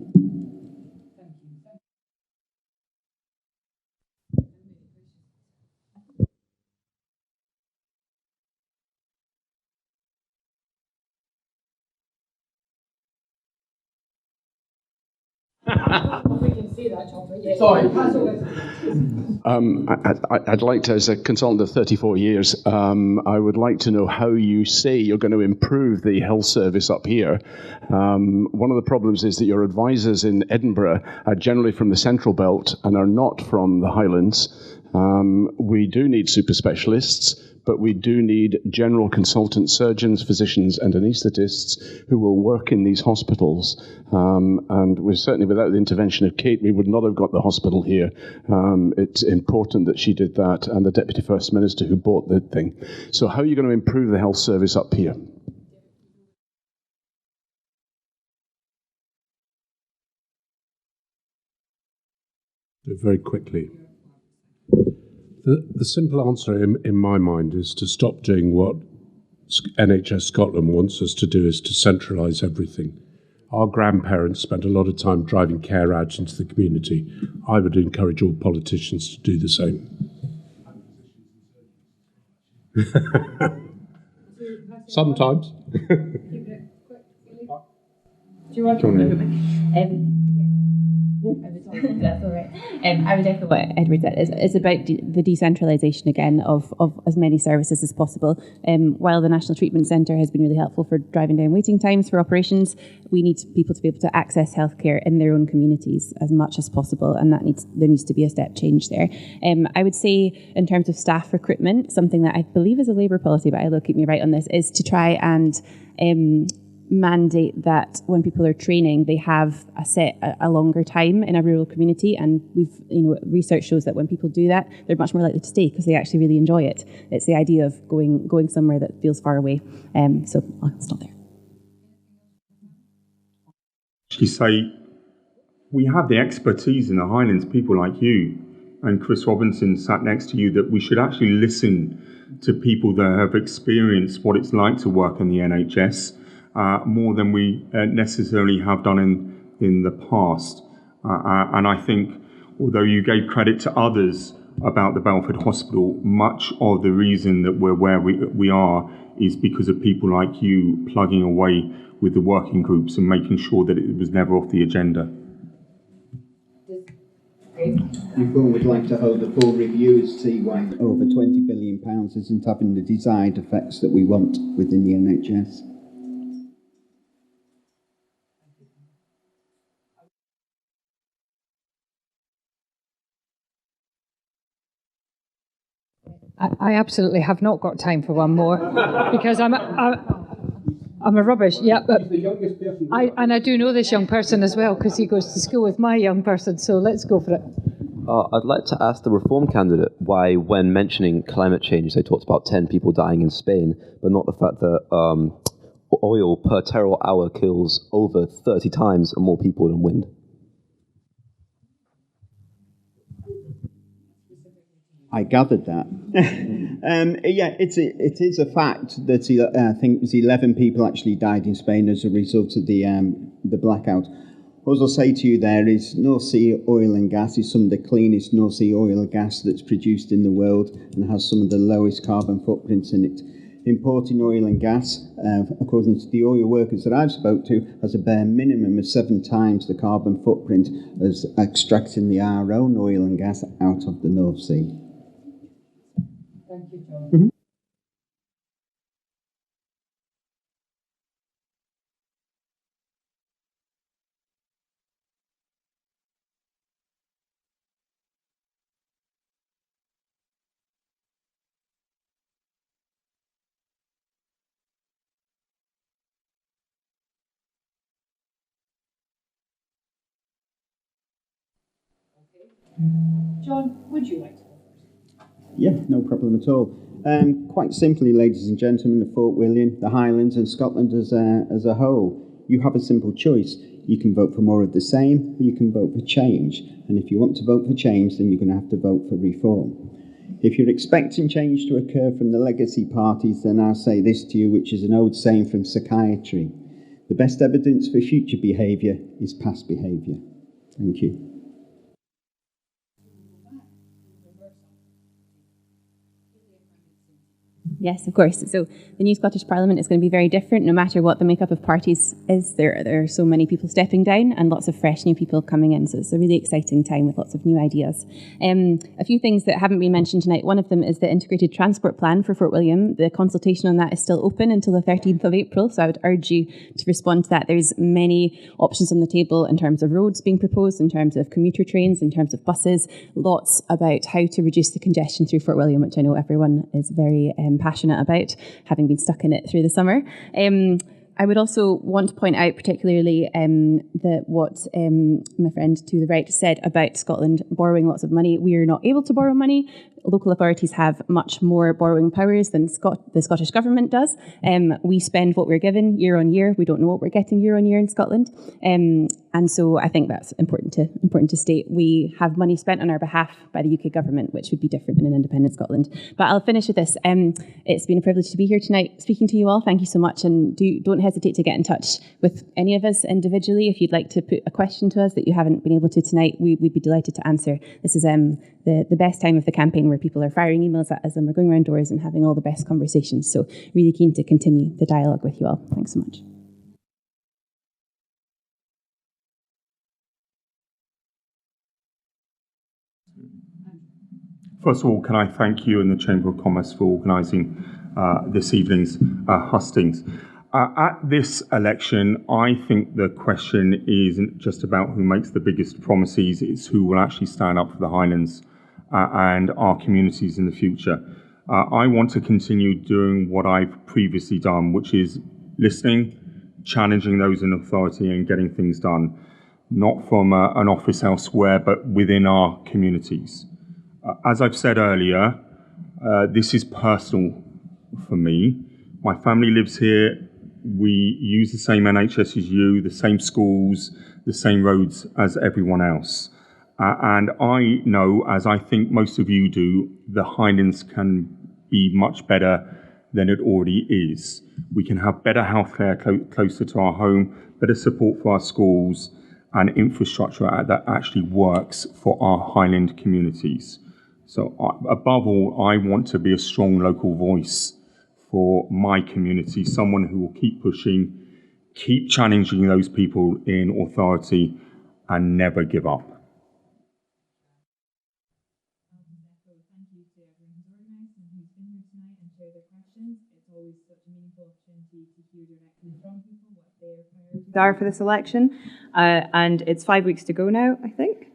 I'd like to, as a consultant of 34 years, I would like to know how you say you're going to improve the health service up here. One of the problems is that your advisors in Edinburgh are generally from the Central Belt and are not from the Highlands. We do need super specialists, but we do need general consultant surgeons, physicians and anaesthetists who will work in these hospitals. And we're certainly, without the intervention of Kate, we would not have got the hospital here. It's important that she did that, and the Deputy First Minister who bought the thing. So how are you going to improve the health service up here? Very quickly. The simple answer in my mind is to stop doing what NHS Scotland wants us to do, is to centralise everything. Our grandparents spent a lot of time driving care out into the community. I would encourage all politicians to do the same. Sometimes. Do you want to? That's all right. I would echo what Edward said. It's about the decentralisation again of as many services as possible. While the National Treatment Centre has been really helpful for driving down waiting times for operations, we need people to be able to access healthcare in their own communities as much as possible, and there needs to be a step change there. I would say in terms of staff recruitment, something that I believe is a Labour policy, but I'll keep me right on this, is to try and mandate that when people are training, they have a longer time in a rural community, and research shows that when people do that, they're much more likely to stay because they actually really enjoy it. It's the idea of going somewhere that feels far away. So I'll stop there. Actually, say we have the expertise in the Highlands, people like you and Chris Robinson sat next to you, that we should actually listen to people that have experienced what it's like to work in the NHS. More than we necessarily have done in the past. And I think, although you gave credit to others about the Belford Hospital, much of the reason that we're where we are is because of people like you plugging away with the working groups and making sure that it was never off the agenda. Reform would like to hold a full review to see why over £20 billion isn't having the desired effects that we want within the NHS. I absolutely have not got time for one more because I'm a rubbish. Yeah, but I do know this young person as well because he goes to school with my young person. So let's go for it. I'd like to ask the Reform candidate why, when mentioning climate change, they talked about 10 people dying in Spain, but not the fact that oil per terawatt hour kills over 30 times more people than wind. I gathered that. Yeah, it is a fact that I think it was 11 people actually died in Spain as a result of the blackout. What I'll say to you there is North Sea oil and gas is some of the cleanest North Sea oil and gas that's produced in the world and has some of the lowest carbon footprints in it. Importing oil and gas, according to the oil workers that I've spoke to, has a bare minimum of 7 times the carbon footprint as extracting our own oil and gas out of the North Sea. Thank you, John. Mm-hmm. John, would you like to? Yeah, no problem at all. Quite simply, ladies and gentlemen of Fort William, the Highlands and Scotland as a whole, you have a simple choice. You can vote for more of the same, or you can vote for change. And if you want to vote for change, then you're going to have to vote for reform. If you're expecting change to occur from the legacy parties, then I'll say this to you, which is an old saying from psychiatry. The best evidence for future behaviour is past behaviour. Thank you. Yes, of course. So the new Scottish Parliament is going to be very different no matter what the makeup of parties is. There are so many people stepping down and lots of fresh new people coming in. So it's a really exciting time with lots of new ideas. A few things that haven't been mentioned tonight. One of them is the Integrated Transport Plan for Fort William. The consultation on that is still open until the 13th of April. So I would urge you to respond to that. There's many options on the table in terms of roads being proposed, in terms of commuter trains, in terms of buses, lots about how to reduce the congestion through Fort William, which I know everyone is very passionate about, having been stuck in it through the summer. I would also want to point out particularly what my friend to the right said about Scotland borrowing lots of money. We are not able to borrow money. Local authorities have much more borrowing powers than the Scottish Government does. We spend what we're given year on year. We don't know what we're getting year on year in Scotland. And so I think that's important to state. We have money spent on our behalf by the UK government, which would be different in an independent Scotland. But I'll finish with this. It's been a privilege to be here tonight speaking to you all. Thank you so much. And don't hesitate to get in touch with any of us individually. If you'd like to put a question to us that you haven't been able to tonight, we'd be delighted to answer. This is the best time of the campaign where people are firing emails at us and we're going around doors and having all the best conversations. So really keen to continue the dialogue with you all. Thanks so much. First of all, can I thank you and the Chamber of Commerce for organising this evening's hustings. At this election, I think the question isn't just about who makes the biggest promises, it's who will actually stand up for the Highlands and our communities in the future. I want to continue doing what I've previously done, which is listening, challenging those in authority and getting things done, not from an office elsewhere, but within our communities. As I've said earlier, this is personal for me. My family lives here. We use the same NHS as you, the same schools, the same roads as everyone else. And I know, as I think most of you do, the Highlands can be much better than it already is. We can have better healthcare closer to our home, better support for our schools, and infrastructure that actually works for our Highland communities. So above all, I want to be a strong local voice for my community, someone who will keep pushing, keep challenging those people in authority, and never give up. Are for this election, and it's 5 weeks to go now, I think.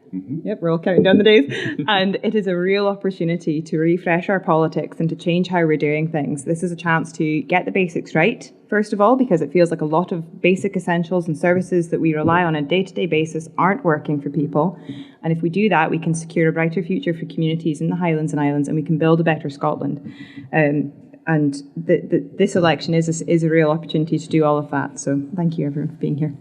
Yep, we're all counting down the days. And it is a real opportunity to refresh our politics and to change how we're doing things. This is a chance to get the basics right, first of all, because it feels like a lot of basic essentials and services that we rely on a day-to-day basis aren't working for people. And if we do that, we can secure a brighter future for communities in the Highlands and Islands, and we can build a better Scotland. And this election is a real opportunity to do all of that. So thank you, everyone, for being here.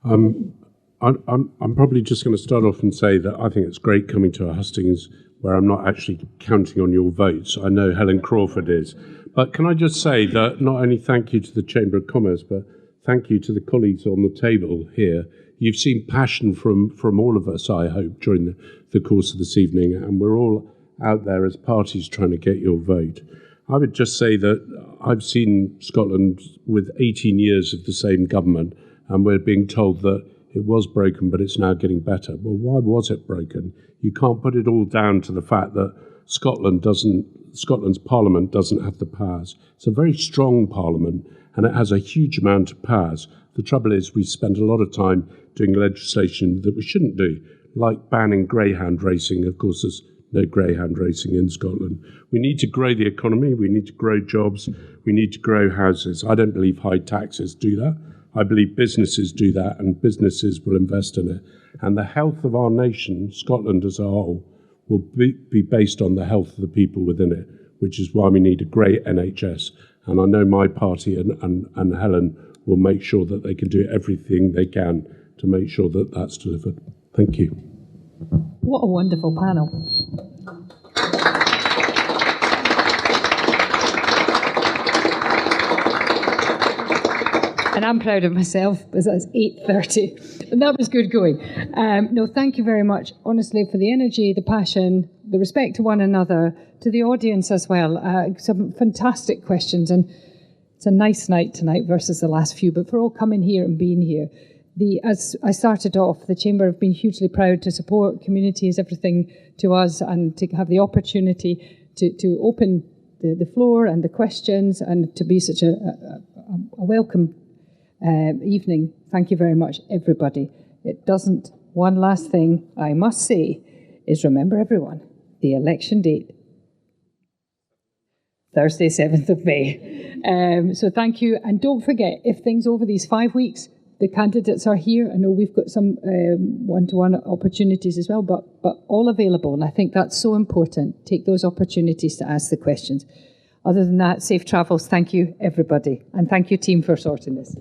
I'm probably just going to start off and say that I think it's great coming to a hustings where I'm not actually counting on your votes. I know Helen Crawford is. But can I just say that not only thank you to the Chamber of Commerce, but thank you to the colleagues on the table here. You've seen passion from all of us, I hope, during the course of this evening, and we're all out there as parties trying to get your vote. I would just say that I've seen Scotland with 18 years of the same government, and we're being told that it was broken, but it's now getting better. Well, why was it broken? You can't put it all down to the fact that Scotland's Parliament doesn't have the powers. It's a very strong Parliament, and it has a huge amount of powers. The trouble is we spend a lot of time doing legislation that we shouldn't do, like banning greyhound racing. Of course, there's no greyhound racing in Scotland. We need to grow the economy, we need to grow jobs, we need to grow houses. I don't believe high taxes do that. I believe businesses do that, and businesses will invest in it. And the health of our nation, Scotland as a whole, will be based on the health of the people within it, which is why we need a great NHS. And I know my party and Helen will make sure that they can do everything they can to make sure that that's delivered. Thank you. What a wonderful panel. And I'm proud of myself because that's 8:30, and that was good going. No, thank you very much, honestly, for the energy, the passion, the respect to one another, to the audience as well. Some fantastic questions, and it's a nice night tonight versus the last few, but for all coming here and being here. As I started off, the Chamber have been hugely proud to support communities, everything to us, and to have the opportunity to open the floor and the questions, and to be such a welcome evening. Thank you very much, everybody. One last thing I must say is remember, everyone, the election date, Thursday, 7th of May. So thank you, and don't forget, if things over these 5 weeks, the candidates are here. I know we've got some one-to-one opportunities as well, but all available, and I think that's so important. Take those opportunities to ask the questions. Other than that, safe travels. Thank you, everybody, and thank you, team, for sorting this.